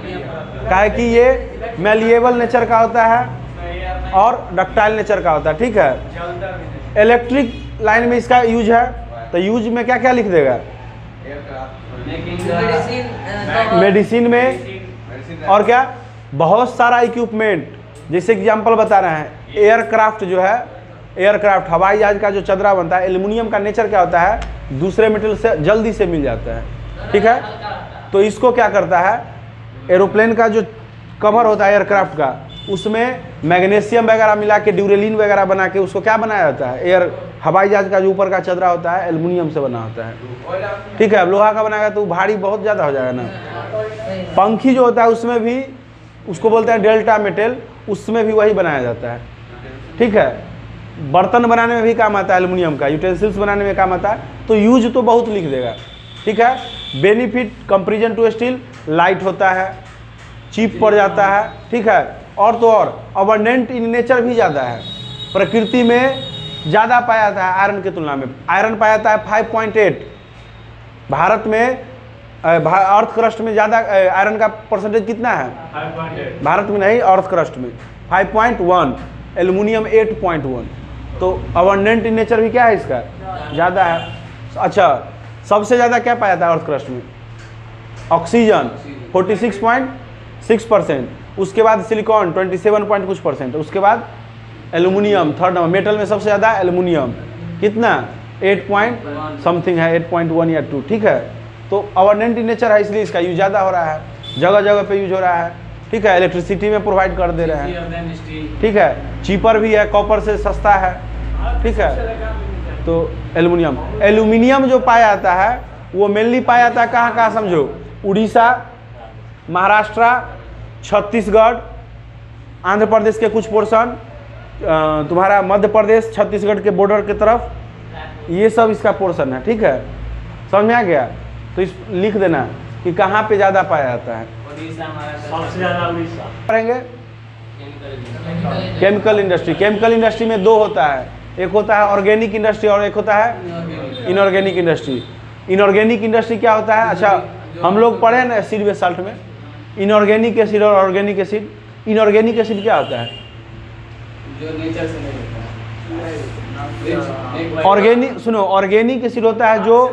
काहे कि ये मैलिएबल नेचर का होता है और डक्टाइल नेचर का होता है, ठीक है। इलेक्ट्रिक लाइन में इसका यूज है, तो यूज में क्या क्या लिख देगा, मेडिसिन में, और क्या बहुत सारा इक्विपमेंट। जैसे एग्जांपल बता रहे हैं, एयरक्राफ्ट जो है, एयरक्राफ्ट हवाई जहाज का जो चदरा बनता है, एल्युमिनियम का नेचर क्या होता है, दूसरे मेटेरियल से जल्दी से मिल जाता है, ठीक है। तो इसको क्या करता है, एरोप्लेन का जो कवर होता है एयरक्राफ्ट का, उसमें मैग्नीशियम वगैरह मिला के ड्यूरेलिन वगैरह बना के उसको क्या बनाया जाता है, हवाई जहाज का जो ऊपर का चदरा होता है एल्युमिनियम से बना होता है, ठीक है। अब लोहा का बनाएगा तो भारी बहुत ज़्यादा हो जाएगा ना। पंखी जो होता है उसमें भी उसको बोलते हैं डेल्टा मेटल, उसमें भी वही बनाया जाता है, ठीक है। बर्तन बनाने में भी काम आता है एल्युमिनियम का, यूटेंसिल्स बनाने में काम आता है। तो यूज तो बहुत लिख देगा, ठीक है। Benefit comparison to steel, light होता है, चीप पड़ जाता है, ठीक है। और तो और अबंडेंट इन नेचर भी ज़्यादा है, प्रकृति में ज़्यादा पाया जाता है आयरन की तुलना में। आयरन पाया जाता है 5.8, भारत में अर्थ क्रस्ट में ज़्यादा आयरन का परसेंटेज कितना है, 5.8, भारत में नहीं, अर्थ क्रस्ट में 5.1, एल्युमिनियम 8.1। तो अबंडेंट इन नेचर भी क्या है इसका, ज़्यादा है। अच्छा, सबसे ज़्यादा क्या पाया था अर्थ क्रस्ट में, ऑक्सीजन 46.6%, उसके बाद सिलिकॉन 27 पॉइंट कुछ %, उसके बाद एल्युमिनियम थर्ड नंबर। मेटल में सबसे ज़्यादा एल्युमिनियम, कितना 8 पॉइंट समथिंग है, 8.1 या 2, ठीक है। तो अबंडेंट इन नेचर है, इसलिए इसका यूज ज़्यादा हो रहा है, जगह जगह पे यूज हो रहा है, ठीक है। इलेक्ट्रिसिटी में प्रोवाइड कर दे रहे हैं, ठीक है। चीपर भी है, कॉपर से सस्ता है, ठीक है। तो एल्युमिनियम जो पाया जाता है वो मेनली पाया जाता है कहाँ कहाँ समझो, उड़ीसा, महाराष्ट्र, छत्तीसगढ़, आंध्र प्रदेश के कुछ पोर्शन, तुम्हारा मध्य प्रदेश छत्तीसगढ़ के बॉर्डर के तरफ, ये सब इसका पोर्शन है, ठीक है। समझ में आ गया। तो इस लिख देना कि कहाँ पे ज़्यादा पाया जाता है। सबसे ज़्यादा उड़ीसा। करेंगे केमिकल इंडस्ट्री। केमिकल इंडस्ट्री में दो होता है, एक होता है ऑर्गेनिक इंडस्ट्री और एक होता है इनऑर्गेनिक इंडस्ट्री। इनऑर्गेनिक इंडस्ट्री क्या होता है? अच्छा, हम लोग पढ़े ना एसिड बेस साल्ट में, इनऑर्गेनिक एसिड और ऑर्गेनिक एसिड। इनऑर्गेनिक एसिड क्या होता है? जो नेचर से नहीं होता है। ऑर्गेनिक, सुनो, ऑर्गेनिक एसिड होता है जो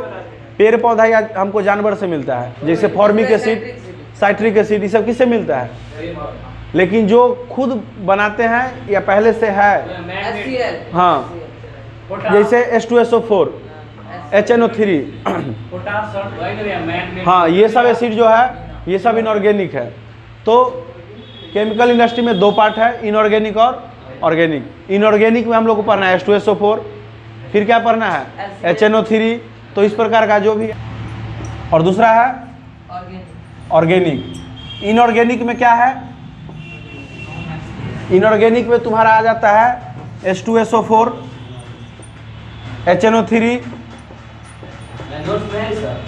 पेड़ पौधा या हमको जानवर से मिलता है, जैसे फॉर्मिक एसिड, साइट्रिक एसिड, ये सब किससे मिलता है? लेकिन जो खुद बनाते हैं या पहले से है, HCl, हाँ, जैसे H2SO4, HNO3, हाँ, ये सब एसिड जो है ये सब इनऑर्गेनिक है। तो केमिकल इंडस्ट्री में दो पार्ट है, इनऑर्गेनिक और ऑर्गेनिक। इनऑर्गेनिक में हम लोग को पढ़ना है H2SO4, फिर क्या पढ़ना है? HNO3। तो इस प्रकार का जो भी है, और दूसरा है ऑर्गेनिक। इनऑर्गेनिक में क्या है? इनऑर्गेनिक में तुम्हारा आ जाता है H2SO4, HNO3।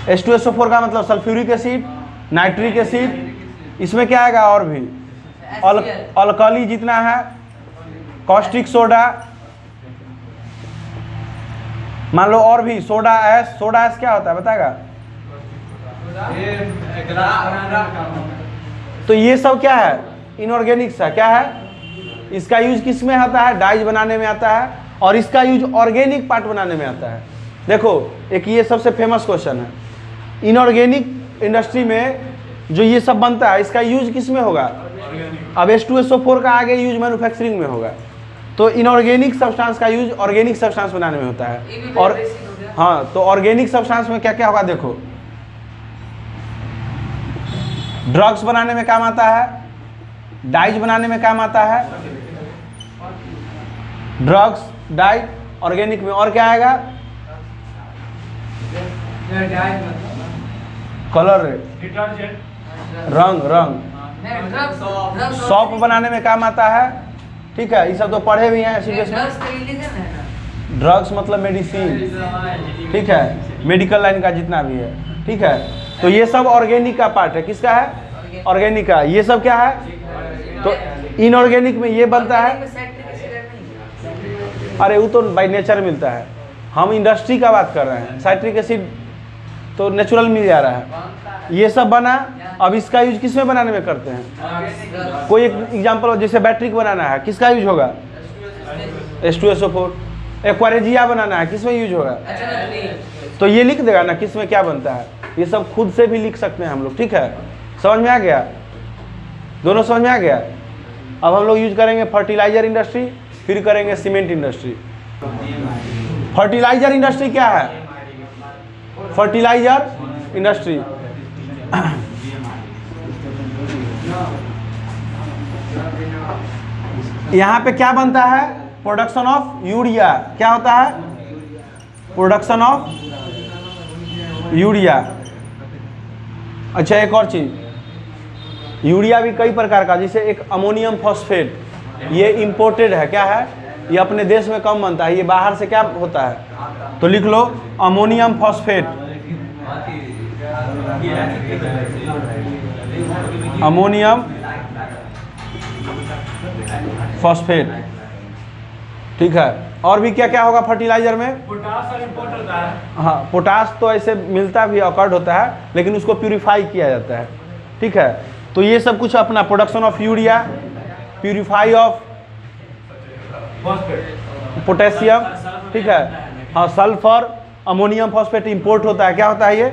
H2SO4 का मतलब सल्फ्यूरिक एसिड, नाइट्रिक एसिड, इसमें क्या आएगा? और भी अल्कली जितना है, कॉस्टिक सोडा, मान लो, और भी सोडा ऐश। सोडा ऐश क्या होता है बताएगा? तो ये सब क्या है? इनऑर्गेनिक्स है। क्या है? इसका यूज किस में आता है? डाइज बनाने में आता है, और इसका यूज ऑर्गेनिक पार्ट बनाने में आता है। देखो, एक ये सबसे फेमस क्वेश्चन है, इनऑर्गेनिक इंडस्ट्री में जो ये सब बनता है इसका यूज किस में होगा? अब H2SO4 का आगे यूज मैन्युफैक्चरिंग में होगा। तो इनऑर्गेनिक सब्सटेंस का यूज ऑर्गेनिक सब्सटेंस बनाने में होता है। और हाँ, तो ऑर्गेनिक सब्सटेंस में क्या क्या होगा? देखो, ड्रग्स बनाने में काम आता है, डाइज बनाने में काम आता है, ड्रग्स, डाइज, ऑर्गेनिक में। और क्या आएगा? कलर, रंग, सॉप बनाने में काम आता है। ठीक है, ये सब तो पढ़े भी हैं एसिड बेस में। ड्रग्स मतलब मेडिसिन, ठीक है, मेडिकल लाइन का जितना भी है। ठीक है, तो ये सब ऑर्गेनिक का पार्ट है। किसका है? ऑर्गेनिक का। ये सब क्या है? तो इनऑर्गेनिक में ये बनता है। अरे वो तो बाय नेचर मिलता है, हम इंडस्ट्री का बात कर रहे हैं। साइट्रिक एसिड तो नेचुरल मिल जा रहा है। ये सब बना, अब इसका यूज किस में बनाने में करते हैं? कोई एक एग्जांपल, जैसे बैटरी बनाना है, किसका यूज होगा? H2SO4। एक्वारेजिया बनाना है, किस में यूज होगा? तो ये लिख देगा ना किस में क्या बनता है। ये सब खुद से भी लिख सकते हैं हम लोग। ठीक है, समझ में आ गया? दोनों समझ में आ गया? अब हम लोग यूज करेंगे फर्टिलाइजर इंडस्ट्री, फिर करेंगे सीमेंट इंडस्ट्री। फर्टिलाइजर इंडस्ट्री क्या है? फर्टिलाइजर इंडस्ट्री यहाँ पे क्या बनता है? Production of urea. क्या होता है? Production of urea. अच्छा, एक और चीज, यूरिया भी कई प्रकार का, जैसे एक अमोनियम फॉस्फेट, ये इंपोर्टेड है। क्या है? ये अपने देश में कम बनता है, ये बाहर से क्या होता है? तो लिख लो अमोनियम फॉस्फेट, अमोनियम फॉस्फेट। ठीक है, और भी क्या क्या होगा फर्टिलाइजर में? पोटास इंपोर्ट होता है। हाँ, पोटास तो ऐसे मिलता भी, ऑकर्ड होता है, लेकिन उसको प्यूरिफाई किया जाता है। ठीक है, तो ये सब कुछ अपना production of urea, purify of potassium. ठीक है, हाँ, सल्फर, अमोनियम फॉस्फेट इंपोर्ट होता है। क्या होता है ये?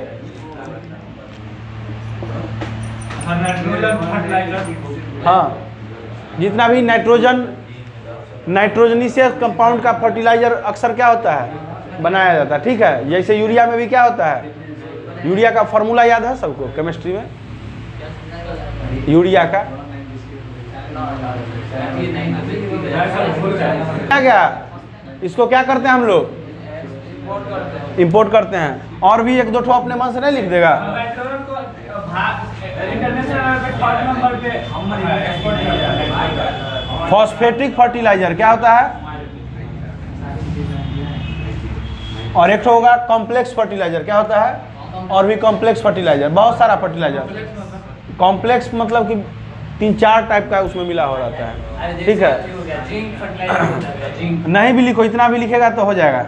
हाँ, जितना भी नाइट्रोजनीशियस कंपाउंड का फर्टिलाइजर अक्सर क्या होता है? बनाया जाता है। ठीक है, जैसे यूरिया में भी क्या होता है? यूरिया का फॉर्मूला याद है सबको केमिस्ट्री में? यूरिया का क्या, इसको क्या करते हैं हम लोग? इंपोर्ट करते हैं। और भी एक दो ठो अपने मन से नहीं लिख देगा? फॉस्फेटिक फर्टिलाइजर क्या होता है? और एक ठो होगा कॉम्प्लेक्स फर्टिलाइजर। क्या होता है? और भी कॉम्प्लेक्स फर्टिलाइजर, बहुत सारा फर्टिलाइजर। कॉम्प्लेक्स मतलब कि 3-4 टाइप का उसमें मिला हो रहता है, ठीक है। जिंक फर्टिलाइजर, जिंक नहीं भी लिखो, इतना भी लिखेगा तो हो जाएगा,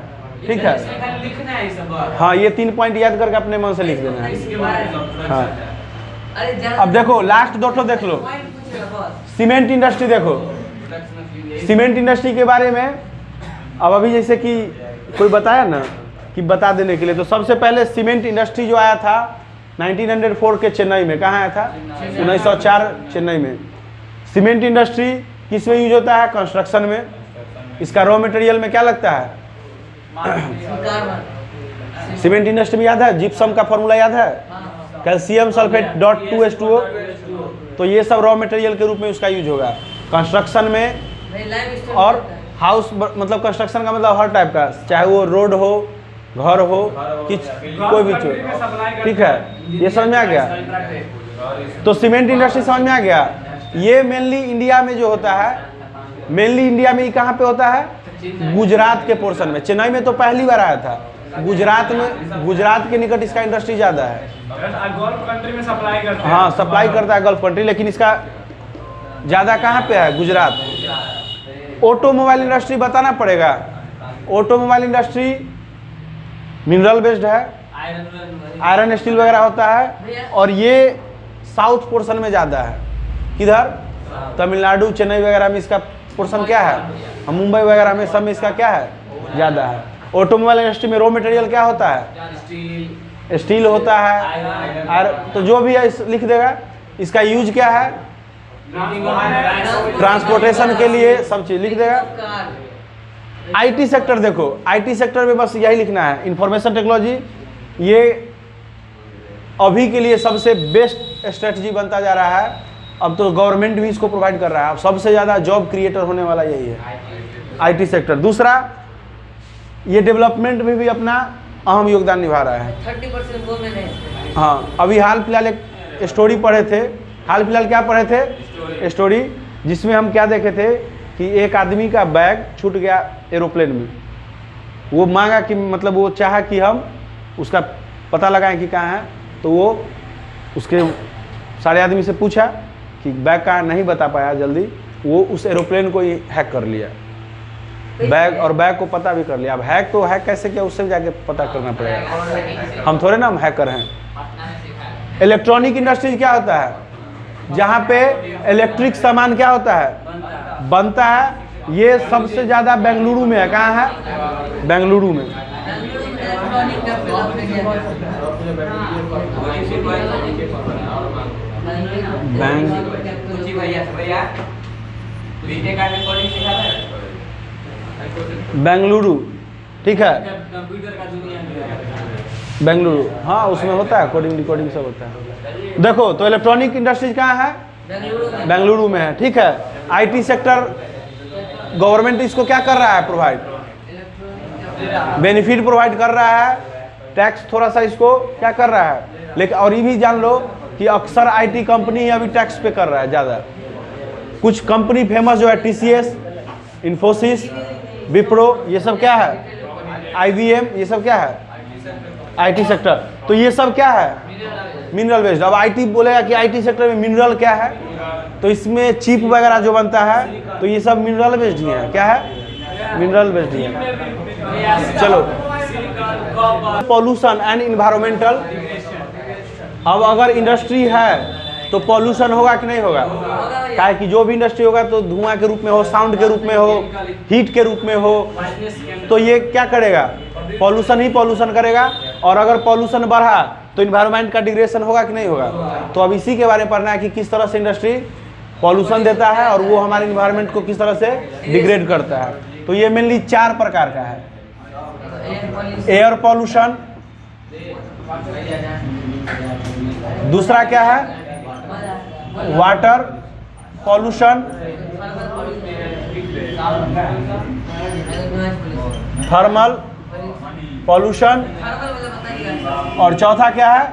ठीक है। इसमें खाली लिखना है ये सब बस। हाँ, ये 3 पॉइंट याद करके अपने मन से लिख देना है। इसके बाद हाँ। अरे जहाँ अब देखो लास्ट 2 ठो देख लो। पॉइंट पूछेगा बस। सीमेंट इंडस्ट्री देखो, सीमेंट इंडस्ट्री के बारे में अब अभी जैसे कि कोई बताया ना कि बता देने के लिए, तो सबसे पहले सीमेंट इंडस्ट्री जो आया था 1904 के चेन्नई में। कहाँ आया था? 1904 चेन्नई में। सीमेंट इंडस्ट्री किस में यूज होता है? कंस्ट्रक्शन में। इसका रॉ मटेरियल में क्या लगता है? कार्बन। सीमेंट इंडस्ट्री में याद है जिप्सम का फॉर्मूला याद है? हाँ। Calcium sulphate .2H2O। तो ये सब रॉ मटेरियल के रूप में उसका यूज होगा कंस्ट्रक्शन में। नहीं, लाइमस्टोन और होता है। हाउस मतलब कंस्ट्रक्शन का मतलब हर टाइप का, चाहे वो रोड हो, घर हो, कि कोई भी चीज, ठीक है। ये समझ में आ गया? तो सीमेंट इंडस्ट्री समझ में आ गया। ये मेनली इंडिया में जो होता है, मेनली इंडिया में ये कहाँ पे होता है? गुजरात के पोर्शन में। चेन्नई में तो पहली बार आया था, गुजरात में, गुजरात के निकट इसका इंडस्ट्री ज़्यादा है। गल्फ कंट्री में सप्लाई करते हैं। हाँ, सप्लाई करता है गल्फ कंट्री, लेकिन इसका ज़्यादा कहाँ पे है? गुजरात। ऑटोमोबाइल इंडस्ट्री बताना पड़ेगा। ऑटोमोबाइल इंडस्ट्री मिनरल बेस्ड है, आयरन स्टील वगैरह होता है, और ये साउथ पोर्शन में ज़्यादा है। किधर? तमिलनाडु, चेन्नई वगैरह में इसका पोर्शन क्या है? हम मुंबई वगैरह में सब में इसका क्या है? ज़्यादा है। ऑटोमोबाइल इंडस्ट्री में रॉ मटेरियल क्या होता है? स्टील होता है। तो जो भी है लिख देगा। इसका यूज क्या है? ट्रांसपोर्टेशन के लिए सब चीज़ लिख देगा। कार। आईटी सेक्टर देखो, आईटी सेक्टर में बस यही लिखना है, इंफॉर्मेशन टेक्नोलॉजी। ये अभी के लिए सबसे बेस्ट स्ट्रेटजी बनता जा रहा है। अब तो गवर्नमेंट भी इसको प्रोवाइड कर रहा है। अब सबसे ज़्यादा जॉब क्रिएटर होने वाला यही है, आईटी सेक्टर। दूसरा, ये डेवलपमेंट में भी अपना अहम योगदान निभा रहा है। 30% वुमेन है इसमें। हाँ, अभी हाल फिलहाल एक स्टोरी पढ़े थे। हाल फिलहाल क्या पढ़े थे? स्टोरी, जिसमें हम क्या देखे थे कि एक आदमी का बैग छूट गया एरोप्लेन में। वो मांगा कि मतलब वो चाहा कि हम उसका पता लगाएं कि कहाँ है। तो वो उसके सारे आदमी से पूछा कि बैग कहाँ, नहीं बता पाया जल्दी। वो उस एरोप्लेन को ही हैक कर लिया, बैग, और बैग को पता भी कर लिया। अब हैक तो हैक कैसे किया, उससे भी जाके पता करना पड़ेगा। हम थोड़े ना हम हैकर हैं। इलेक्ट्रॉनिक इंडस्ट्रीज क्या होता है? जहाँ पे इलेक्ट्रिक सामान क्या होता है? बनता है। ये सबसे ज़्यादा बेंगलुरु में है। कहाँ है? बेंगलुरु में। इलेक्ट्रॉनिक डेवलपमेंट बेंगलुरु, ठीक है, कंप्यूटर का दुनिया बेंगलुरु। हाँ, उसमें होता है कोडिंग डिकोडिंग सब होता है। देखो तो इलेक्ट्रॉनिक इंडस्ट्रीज कहाँ है? बेंगलुरु में है, ठीक है। आईटी सेक्टर गवर्नमेंट इसको क्या कर रहा है? प्रोवाइड, बेनिफिट प्रोवाइड कर रहा है। टैक्स थोड़ा सा इसको क्या कर रहा है, लेकिन और ये भी जान लो कि अक्सर आईटी कंपनी अभी टैक्स पे कर रहा है ज़्यादा। कुछ कंपनी फेमस जो है टीसीएस, इन्फोसिस, विप्रो, ये सब क्या है? आईबीएम, ये सब क्या है? IT sector. तो ये सब क्या है? Mineral based. अब आईटी बोलेगा कि आईटी सेक्टर में मिनरल क्या है, तो इसमें चिप वगैरह जो बनता है तो ये सब मिनरल बेस्ड ही है। क्या है? मिनरल बेस्ड ही है। चलो, पॉल्यूशन एंड इन्वायरमेंटल। अब अगर इंडस्ट्री है तो पॉल्यूशन होगा कि नहीं होगा? क्या है कि जो भी इंडस्ट्री होगा तो धुआं के रूप में हो, साउंड के रूप में हो, हीट के रूप में हो, तो ये क्या करेगा? पॉल्यूशन ही पॉल्यूशन करेगा। और अगर पॉल्यूशन बढ़ा तो इन्वायरमेंट का डिग्रेडेशन होगा कि नहीं होगा? तो अब इसी के बारे में पढ़ना है कि किस तरह से इंडस्ट्री पॉल्यूशन देता है और वो हमारे इन्वायरमेंट को किस तरह से डिग्रेड करता है। तो ये मेनली 4 प्रकार का है। एयर पॉल्यूशन, दूसरा क्या है? वाटर पॉल्यूशन, थर्मल पॉल्यूशन, और चौथा क्या है?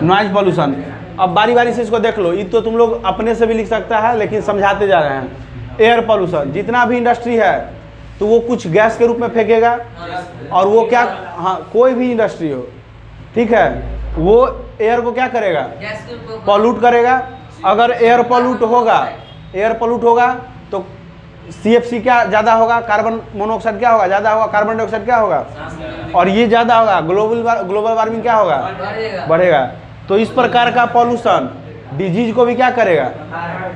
Noise pollution. अब बारी बारी से इसको देख लो। ये तो तुम लोग अपने से भी लिख सकता है, लेकिन समझाते जा रहे हैं। एयर पॉल्यूशन, जितना भी इंडस्ट्री है तो वो कुछ गैस के रूप में फेंकेगा, और वो क्या, हाँ कोई भी इंडस्ट्री हो, ठीक है, वो एयर को क्या करेगा, गैस के ऊपर पॉल्यूट करेगा। अगर एयर पॉल्यूट होगा तो CFC क्या ज़्यादा होगा, कार्बन मोनोऑक्साइड क्या होगा, ज़्यादा होगा, कार्बन डाइऑक्साइड क्या होगा, और ये ज़्यादा होगा, ग्लोबल वार्मिंग क्या होगा, बढ़ेगा। बढ़ेगा। तो इस प्रकार का पॉल्यूशन डिजीज को भी क्या करेगा,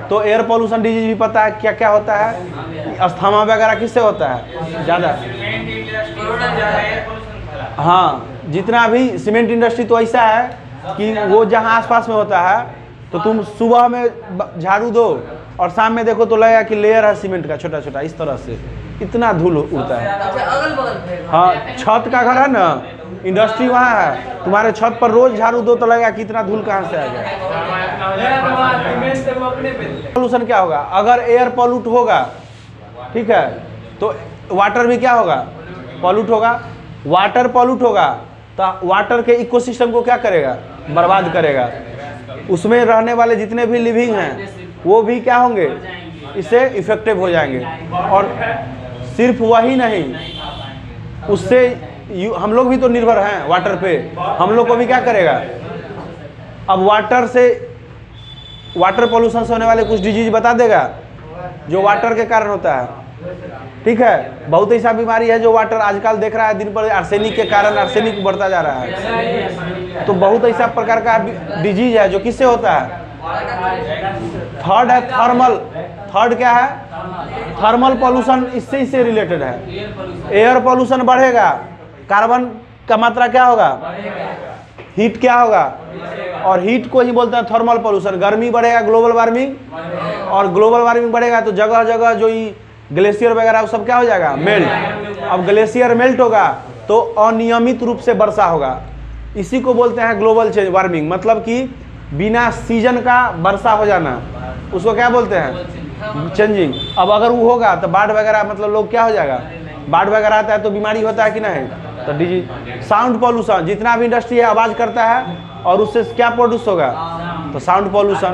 तो एयर पॉल्यूशन डिजीज भी पता है क्या क्या होता है, अस्थमा वगैरह किससे होता है ज़्यादा, सीमेंट इंडस्ट्री ज़्यादा एयर पोल्यूशन फैला। हाँ जितना भी सीमेंट इंडस्ट्री तो ऐसा है कि वो जहाँ आसपास में होता है, तो तुम सुबह में झाड़ू दो और शाम में देखो तो लगेगा कि लेयर है सीमेंट का छोटा छोटा, इस तरह से इतना धूल उड़ता है। अच्छा, अगल बगल हाँ छत का घर है ना, इंडस्ट्री वहाँ है, तुम्हारे छत पर रोज झाड़ू दो तो लगेगा कि इतना धूल कहाँ से आ गया। पॉल्यूशन क्या होगा, अगर एयर पॉल्यूट होगा, ठीक है, तो वाटर भी क्या होगा, पॉल्यूट होगा। वाटर पॉल्यूट होगा तो वाटर के इकोसिस्टम को क्या करेगा, बर्बाद करेगा। उसमें रहने वाले जितने भी लिविंग हैं वो भी क्या होंगे, इससे इफेक्टिव हो जाएंगे। और सिर्फ वही नहीं, उससे हम लोग भी तो निर्भर हैं वाटर पे, हम लोग को भी क्या करेगा। अब वाटर पॉल्यूशन से होने वाले कुछ डिजीज बता देगा जो वाटर के कारण होता है, ठीक है। बहुत ऐसा बीमारी है जो वाटर आजकल देख रहा है दिन पर, आर्सेनिक के कारण आर्सेनिक बढ़ता जा रहा है। तो बहुत ऐसा प्रकार का डिजीज है जो किससे होता है। थर्ड है थर्मल। थर्ड क्या है, थर्मल पॉल्यूशन, इससे रिलेटेड है। एयर पॉल्यूशन बढ़ेगा, कार्बन का मात्रा क्या होगा, हीट क्या होगा, और हीट को ही बोलते हैं थर्मल पॉल्यूशन। गर्मी बढ़ेगा, ग्लोबल वार्मिंग, और ग्लोबल वार्मिंग बढ़ेगा तो जगह जगह जो ये ग्लेशियर वगैरह वो सब क्या हो जाएगा, मेल्ट। अब ग्लेशियर मेल्ट होगा तो अनियमित रूप से वर्षा होगा, इसी को बोलते हैं ग्लोबल वार्मिंग। मतलब कि बिना सीजन का वर्षा हो जाना, उसको क्या बोलते हैं, चेंजिंग। अब अगर वो होगा तो बाढ़ वगैरह, मतलब लोग क्या हो जाएगा, बाढ़ वगैरह आता है तो बीमारी होता है कि नहीं, तो डिजीज। साउंड पॉल्यूशन, जितना भी इंडस्ट्री है आवाज़ करता है और उससे क्या प्रोड्यूस होगा, तो साउंड पॉल्यूशन,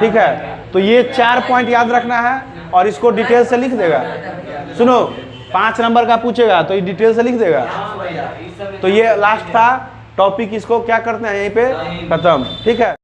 ठीक है। तो ये 4 पॉइंट याद रखना है और इसको डिटेल से लिख देगा। सुनो 5 नंबर का पूछेगा तो ये डिटेल से लिख देगा। तो ये लास्ट था टॉपिक, इसको क्या करते हैं यहीं पे खत्म, ठीक है।